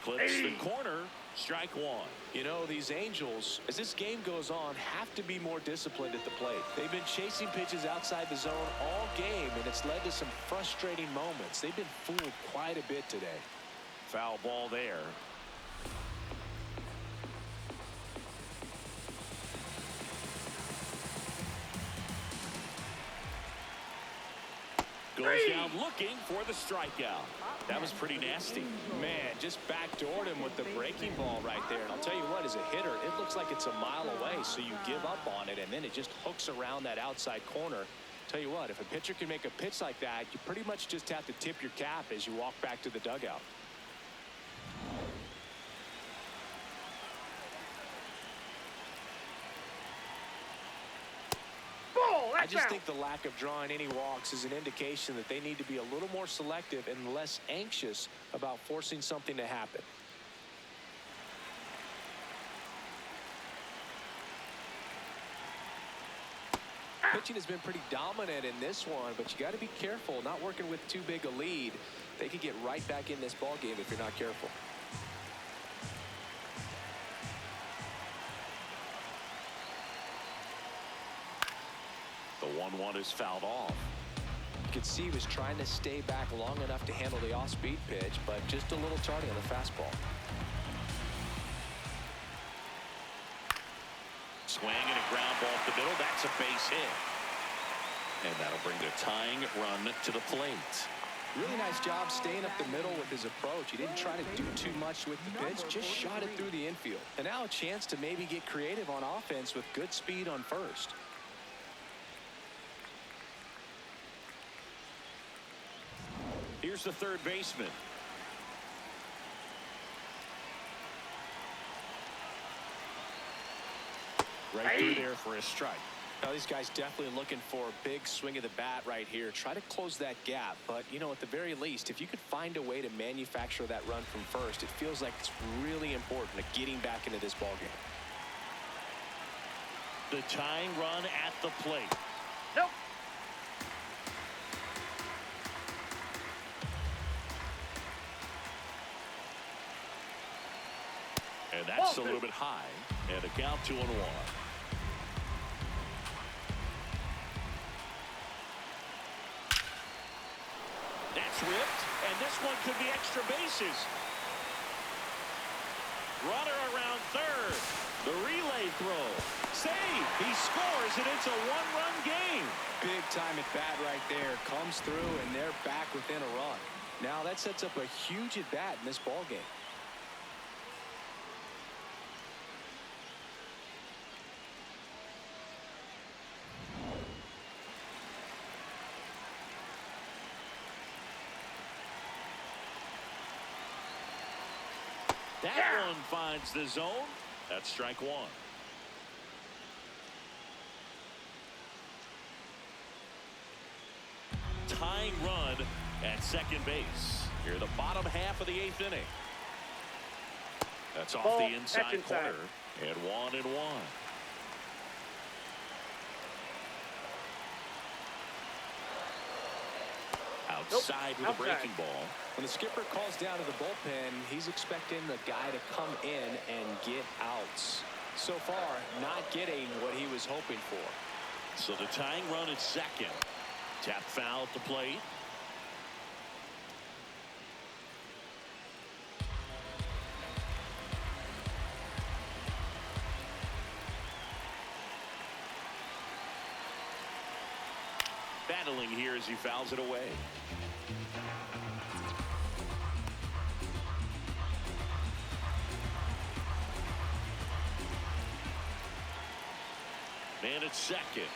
Clips the Hey. corner. Strike 1. You know, these Angels, as this game goes on, have to be more disciplined at the plate. They've been chasing pitches outside the zone all game, and it's led to some frustrating moments. They've been fooled quite a bit today. Foul ball there. Goes down looking for the strikeout. That was pretty nasty. Man, just backdoored him with the breaking ball right there. And I'll tell you what, as a hitter, it looks like it's a mile away, so you give up on it, and then it just hooks around that outside corner. Tell you what, if a pitcher can make a pitch like that, you pretty much just have to tip your cap as you walk back to the dugout. I just think the lack of drawing any walks is an indication that they need to be a little more selective and less anxious about forcing something to happen. Pitching has been pretty dominant in this one, but you got to be careful not working with too big a lead. They could get right back in this ball game if you're not careful. The 1-1 is fouled off. You could see he was trying to stay back long enough to handle the off-speed pitch, but just a little tardy on the fastball. Swing and a ground ball up the middle. That's a base hit. And that'll bring the tying run to the plate. Really nice job staying up the middle with his approach. He didn't try to do too much with the pitch, just shot it through the infield. And now a chance to maybe get creative on offense with good speed on first. Here's the third baseman. Right through there for a strike. Now these guys definitely looking for a big swing of the bat right here. Try to close that gap. But, you know, at the very least, if you could find a way to manufacture that run from first, it feels like it's really important to getting back into this ball game. The tying run at the plate. Nope. And that's a little bit high. And a count 2-1. That's ripped, and this one could be extra bases. Runner around third. The relay throw. Save. He scores, and it's a one-run game. Big time at bat right there. Comes through, and they're back within a run. Now that sets up a huge at bat in this ball game. That one finds the zone. That's strike one. Tying run at second base. Here the bottom half of the 8th inning. That's off the inside corner. And 1-1. Outside with a breaking ball. When the skipper calls down to the bullpen, he's expecting the guy to come in and get outs. So far, not getting what he was hoping for. So the tying run at second. Tap foul at the plate. Battling here as he fouls it away. Man at second.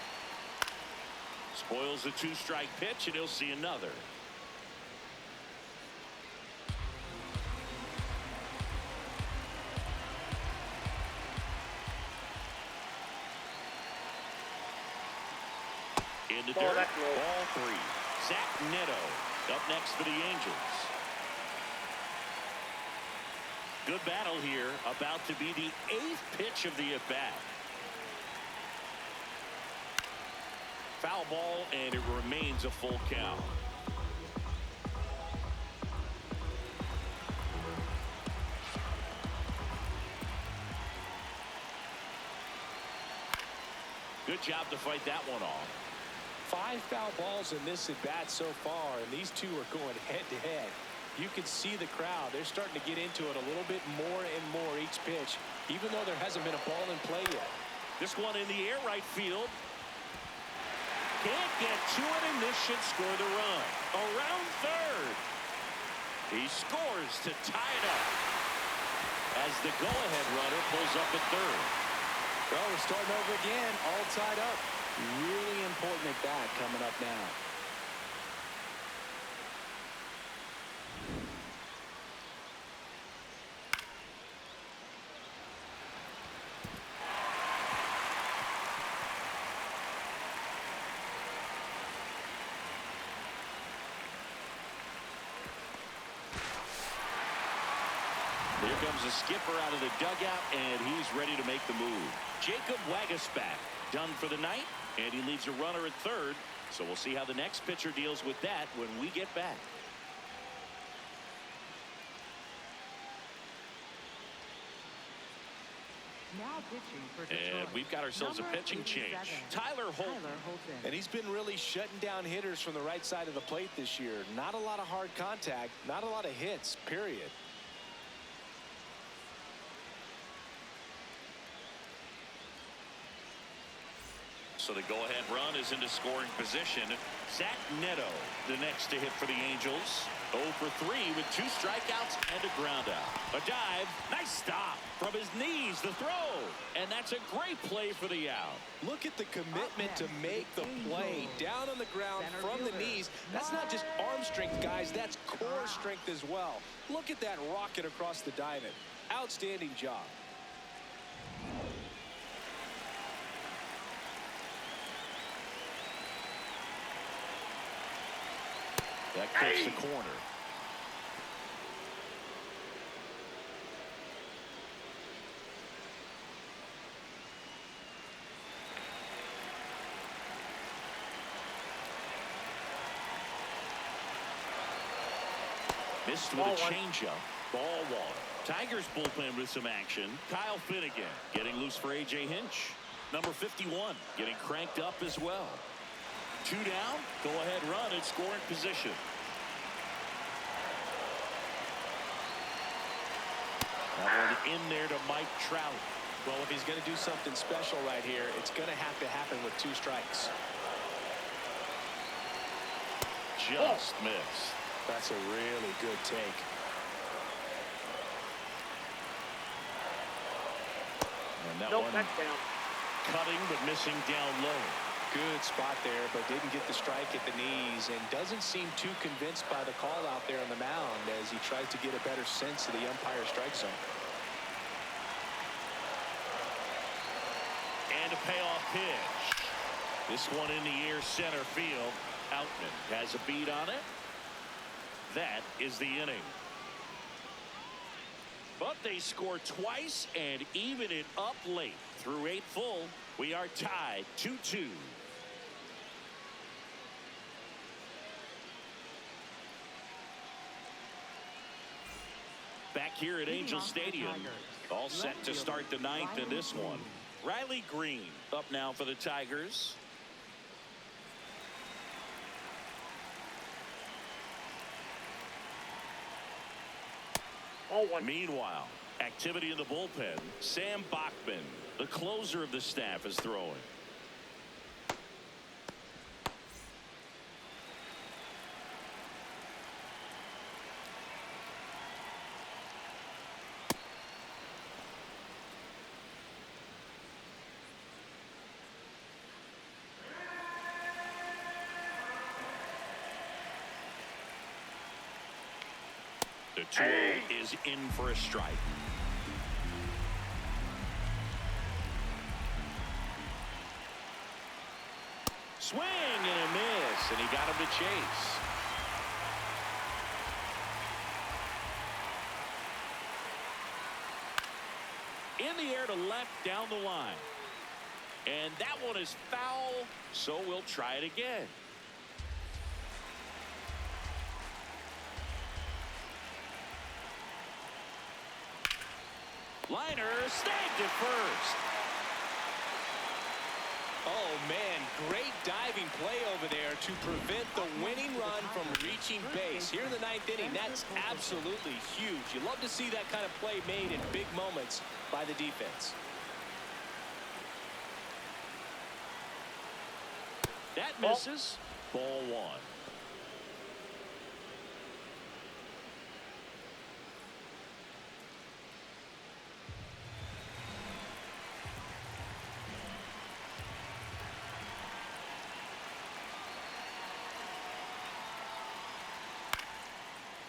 Spoils the 2-strike pitch, and he'll see another. In the dirt. Ball 3. Zach Neto up next for the Angels. Good battle here. About to be the 8th pitch of the at-bat. Foul ball, and it remains a full count. Good job to fight that one off. 5 foul balls in this at bat so far, and these two are going head to head. You can see the crowd. They're starting to get into it a little bit more and more each pitch, even though there hasn't been a ball in play yet. This one in the air right field. Can't get to it, and this should score the run. Around third. He scores to tie it up as the go-ahead runner pulls up at third. Well, we're starting over again, all tied up. Really important at bat coming up now. Here comes the skipper out of the dugout, and he's ready to make the move. Jacob Waguespack done for the night, and he leaves a runner at third. So we'll see how the next pitcher deals with that when we get back. Now pitching for And Detroit. we've got ourselves a Number pitching change. 87, Tyler Holton. And he's been really shutting down hitters from the right side of the plate this year. Not a lot of hard contact, not a lot of hits, period. So the go-ahead run is into scoring position. Zach Neto, the next to hit for the Angels. 0 for 3 with 2 strikeouts and a ground out. A dive, nice stop from his knees, the throw, and that's a great play for the out. Look at the commitment to make the play down on the ground from the knees. That's not just arm strength, guys. That's core strength as well. Look at that rocket across the diamond. Outstanding job. That cuts the corner. Missed with a changeup. Ball one. Tigers bullpen with some action. Kyle Finnegan getting loose for A.J. Hinch. Number 51 getting cranked up as well. 2 down. Go ahead run in scoring position. That one in there to Mike Trout. Well, if he's going to do something special right here, it's going to have to happen with 2 strikes. Just missed. That's a really good take. And that Nope, one that's down. cutting but missing down low. Good spot there, but didn't get the strike at the knees and doesn't seem too convinced by the call out there on the mound as he tries to get a better sense of the umpire's strike zone. And a payoff pitch. This one in the air center field. Outman has a beat on it. That is the inning. But they score twice and even it up late. Through 8 full, we are tied 2-2. Back here at Angel Stadium, all set to start the 9th in this one. Riley Green up now for the Tigers. Meanwhile, activity in the bullpen. Sam Bachman, the closer of the staff, is throwing. The 2 is in for a strike. Swing and a miss, and he got him to chase. In the air to left down the line. And that one is foul, so we'll try it again. Liner snagged it first. Oh, man, great diving play over there to prevent the winning run from reaching base. Here in the 9th inning, that's absolutely huge. You love to see that kind of play made in big moments by the defense. That That misses. Ball one.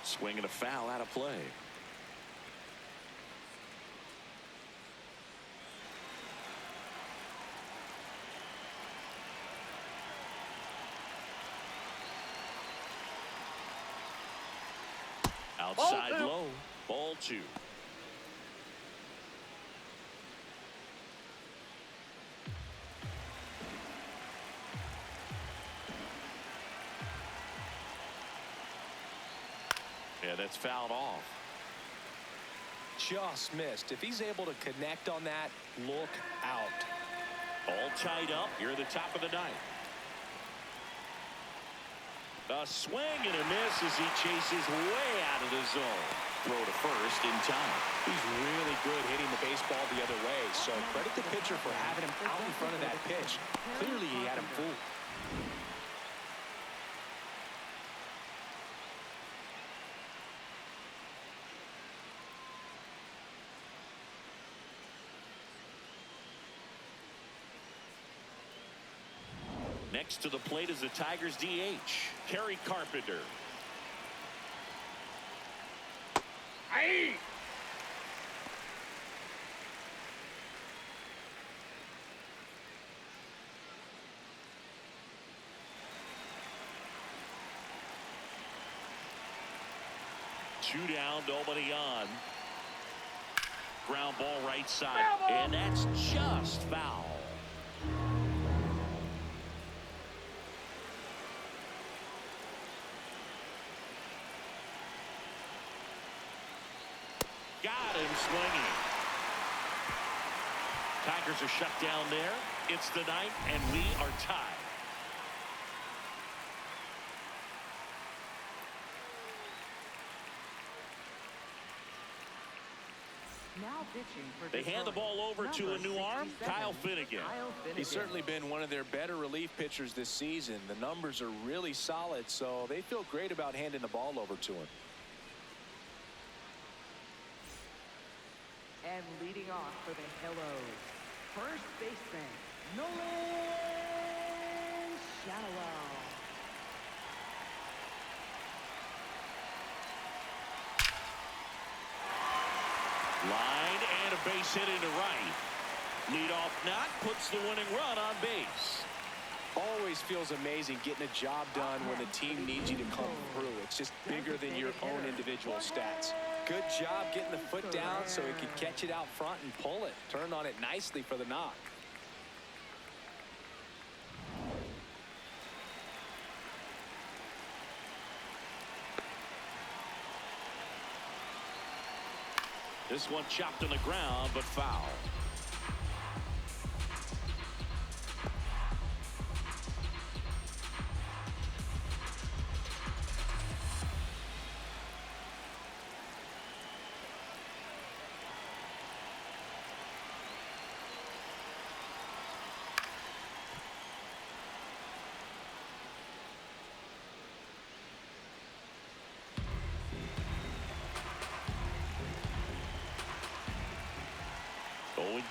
Swing and a foul out of play. Outside low. Ball two. Yeah, that's fouled off. Just missed. If he's able to connect on that, look out. All tied up here at the top of the ninth. A swing and a miss as he chases way out of the zone. Throw to first in time. He's really good hitting the baseball the other way, so credit the pitcher for having him out in front of that pitch. Clearly he had him fooled. Next to the plate is the Tigers DH, Kerry Carpenter. Aye. Two down, nobody on. Ground ball right side, and that's just foul. Got him swinging. Tigers are shut down there. It's the ninth, and we are tied. Now pitching for They hand the ball over to a new arm, Kyle Finnegan. He's certainly been one of their better relief pitchers this season. The numbers are really solid, so they feel great about handing the ball over to him. And leading off for the Hellos, first baseman, Nolan Shadowell. Line and a base hit into right. Leadoff knock puts the winning run on base. Always feels amazing getting a job done when the team needs you to come through. It's just bigger than your own individual stats. Good job getting the foot down so he could catch it out front and pull it. Turned on it nicely for the knock. This one chopped on the ground, but foul.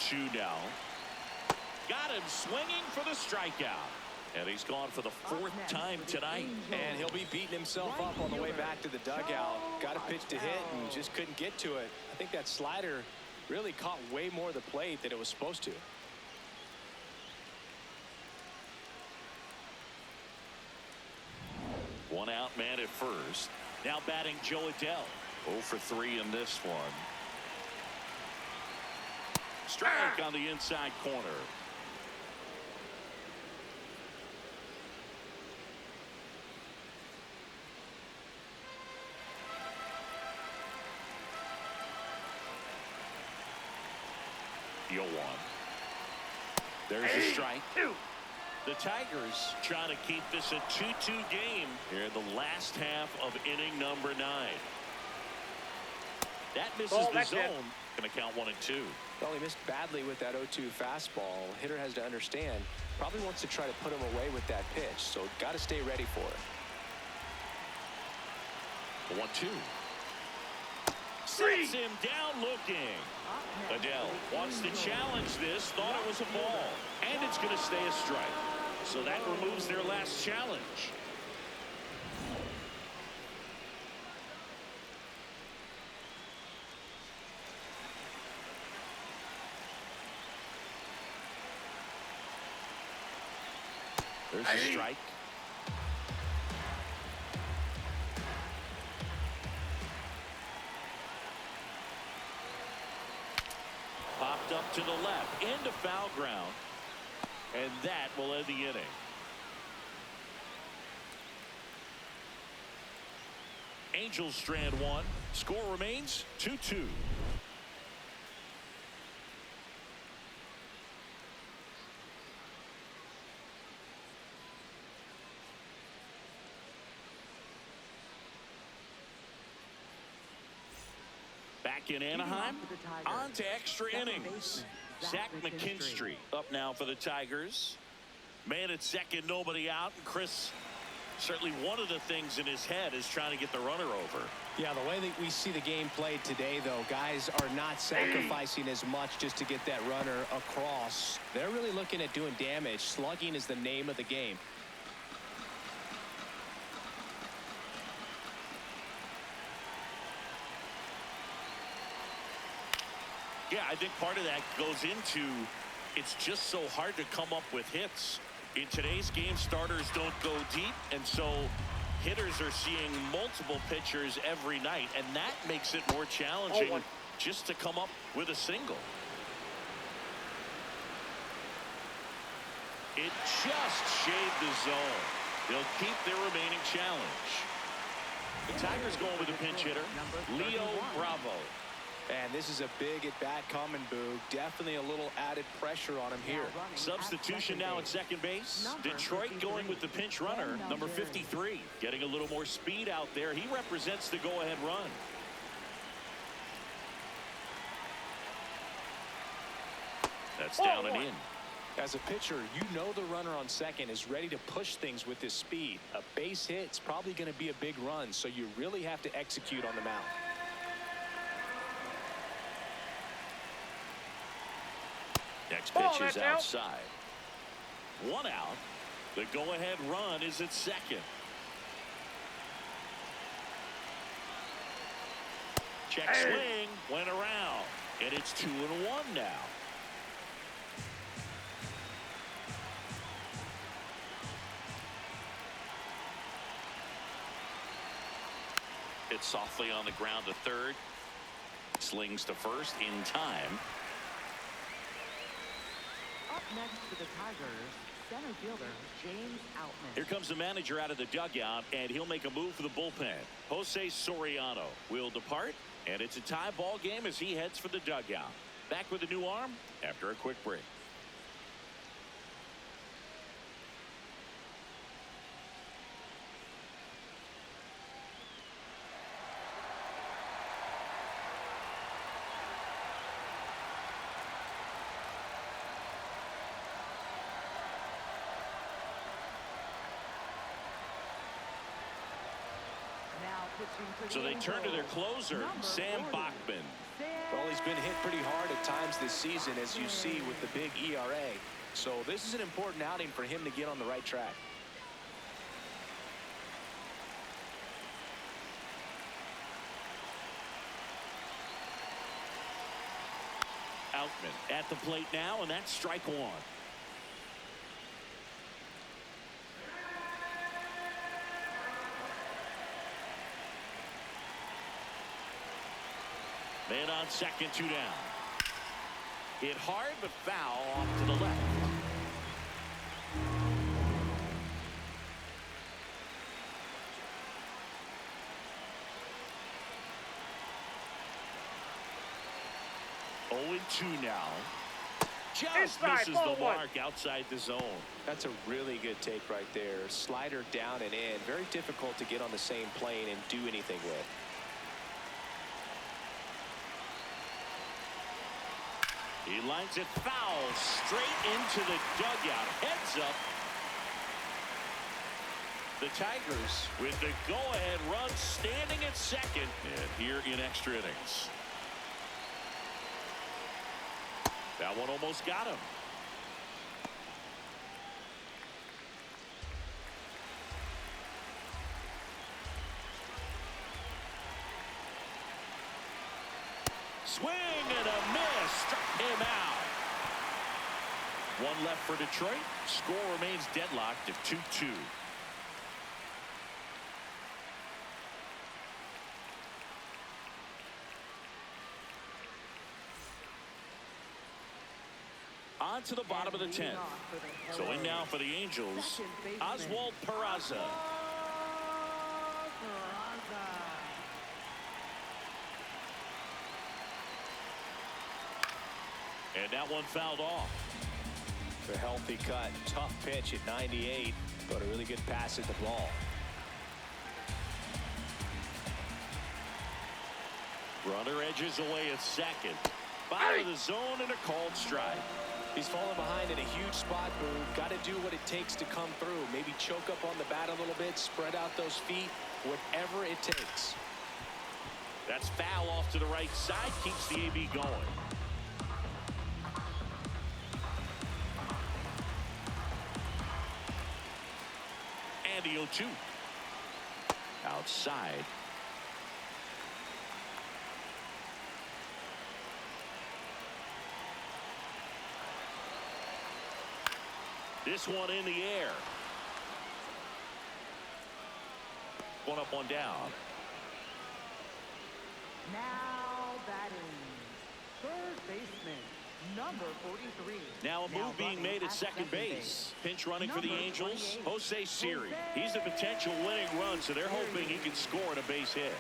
Two now. Got him swinging for the strikeout. And he's gone for the fourth time tonight. And he'll be beating himself up on the way back to the dugout. Got a pitch to hit and just couldn't get to it. I think that slider really caught way more of the plate than it was supposed to. One out man at first. Now batting Joe Adell. 0 for 3 in this one. Strike on the inside corner. Deal one. There's a strike. The Tigers trying to keep this a 2-2 game here in the last half of inning number 9. That misses the zone. Going to count 1 and 2. Well, he missed badly with that 0-2 fastball. Hitter has to understand Probably wants to try to put him away with that pitch, so got to stay ready for it. 1-2. Sets him down looking. Adele wants to challenge this, thought it was a ball, and it's going to stay a strike. So that removes their last challenge. There's a strike. Popped up to the left into foul ground, and that will end the inning. Angels strand one. Score remains 2-2. Back in Anaheim, on to extra innings. Zach McKinstry up now for the Tigers. Man at second, nobody out. And Chris, certainly one of the things in his head is trying to get the runner over. Yeah, the way that we see the game played today, though, guys are not sacrificing as much just to get that runner across. They're really looking at doing damage. Slugging is the name of the game. Yeah, I think part of that goes into it's just so hard to come up with hits. In today's game, starters don't go deep, and so hitters are seeing multiple pitchers every night, and that makes it more challenging just to come up with a single. It just shaved the zone. They'll keep their remaining challenge. The Tigers going with a pinch hitter, Leo Bravo. And this is a big at-bat coming, Boog. Definitely a little added pressure on him here. Substitution now at second base. Detroit going with the pinch runner, number 53. Getting a little more speed out there. He represents the go-ahead run. That's down and in. As a pitcher, you know the runner on second is ready to push things with his speed. A base hit's probably going to be a big run, so you really have to execute on the mound. Next pitch is outside. One out. The go-ahead run is at second. Check swing, went around, and it's 2-1 now. Hit softly on the ground to third. Slings to first in time. Up next for the Tigers, center fielder James Outman. Here comes the manager out of the dugout, and he'll make a move for the bullpen. Jose Soriano will depart, and it's a tie ball game as he heads for the dugout. Back with a new arm after a quick break. So they turn to their closer, Sam Bachman. Well, he's been hit pretty hard at times this season, as you see with the big ERA. So this is an important outing for him to get on the right track. Outman at the plate now, and that's strike one. Man on second, 2 down. Hit hard, but foul off to the left. Oh, 2 now. Just misses the mark outside the zone. That's a really good take right there. Slider down and in. Very difficult to get on the same plane and do anything with. He lines it foul straight into the dugout. Heads up. The Tigers with the go-ahead run standing at second and here in extra innings. That one almost got him. Swing and a miss. Struck him out. One left for Detroit. Score remains deadlocked at 2-2. On to the bottom of the 10th. So in now for the Angels, Oswald Peraza. And that one fouled off. A healthy cut. Tough pitch at 98, but a really good pass at the ball. Runner edges away at second. Bottom of the zone and a called strike. He's fallen behind in a huge spot, Boone. Got to do what it takes to come through. Maybe choke up on the bat a little bit, spread out those feet, whatever it takes. That's foul off to the right side. Keeps the AB going. And the 0-2. Outside. This one in the air. One up, one down. Now batting, third baseman, number 43. Now a move being made at second base. Pinch running for the Angels, Jose Siri. He's the potential winning run, so they're hoping he can score on a base hit.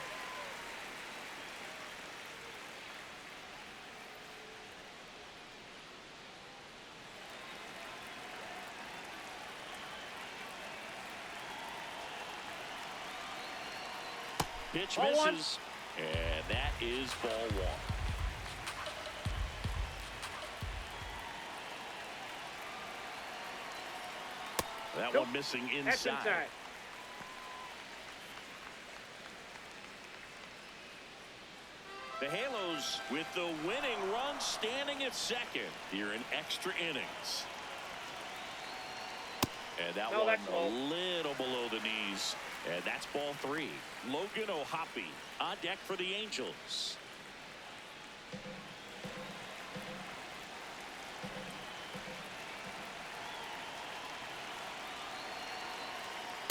Pitch misses, and that is ball one. That one missing inside. The Halos with the winning run standing at second here in extra innings. And that one a little below the knees. And that's ball three. Logan O'Hoppe on deck for the Angels.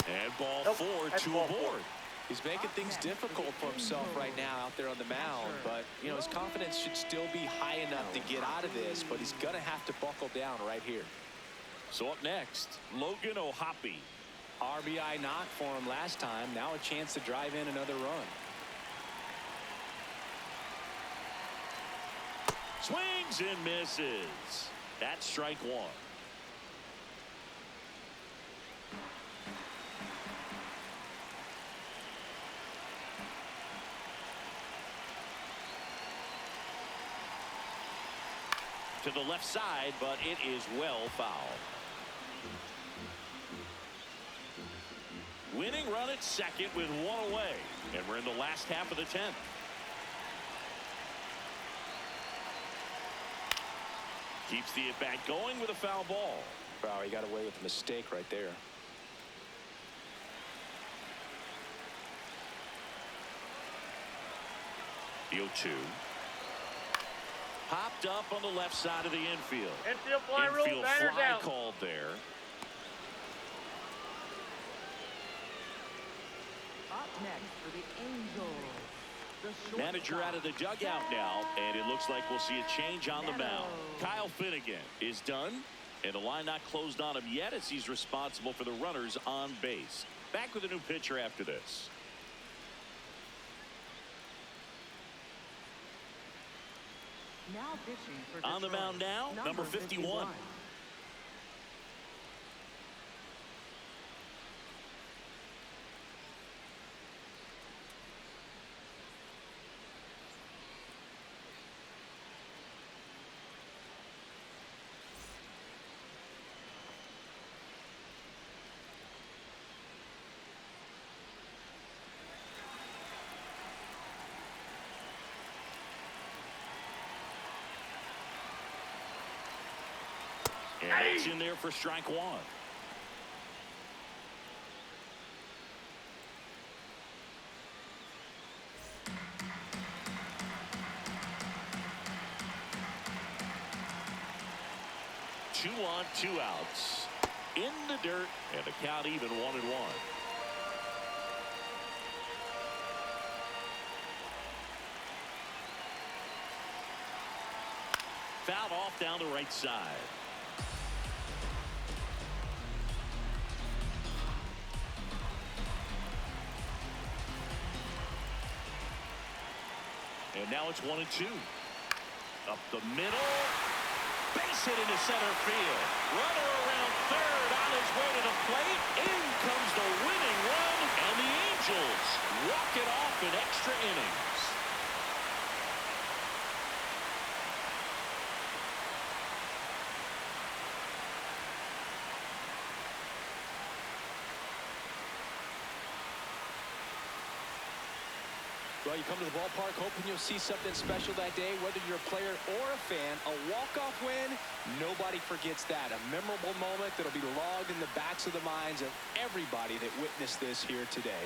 And ball four, two aboard. He's making things difficult for himself right now out there on the mound. But, you know, his confidence should still be high enough to get out of this. But he's going to have to buckle down right here. So up next, Logan O'Hoppe. RBI knock for him last time. Now a chance to drive in another run. Swings and misses. That's strike one. To the left side, but it is well fouled. Winning run at second with one away. And we're in the last half of the 10th. Keeps the at-bat going with a foul ball. Wow, he got away with a mistake right there. The 0-2. Popped up on the left side of the infield. Infield fly rule, Infield batter's fly out. called there. Up next for the Angels. Manager out of the dugout now, and it looks like we'll see a change on the mound. Kyle Finnegan is done, and the line not closed on him yet as he's responsible for the runners on base. Back with a new pitcher after this. Now pitching for On the Detroit, mound now, number 51. That's in there for strike one. Two on, two outs. In the dirt, and the count even 1-1. Fouled off down the right side. And now it's 1-2. Up the middle. Base hit into center field. Runner around third on his way to the plate. In comes the winning run, and the Angels walk it off in extra innings. Well, you come to the ballpark hoping you'll see something special that day, whether you're a player or a fan. A walk-off win, nobody forgets that. A memorable moment that'll be logged in the backs of the minds of everybody that witnessed this here today.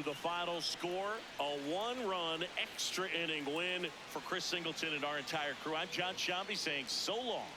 The final score, a one-run extra inning win for Chris Singleton and our entire crew. I'm John Shambi saying so long.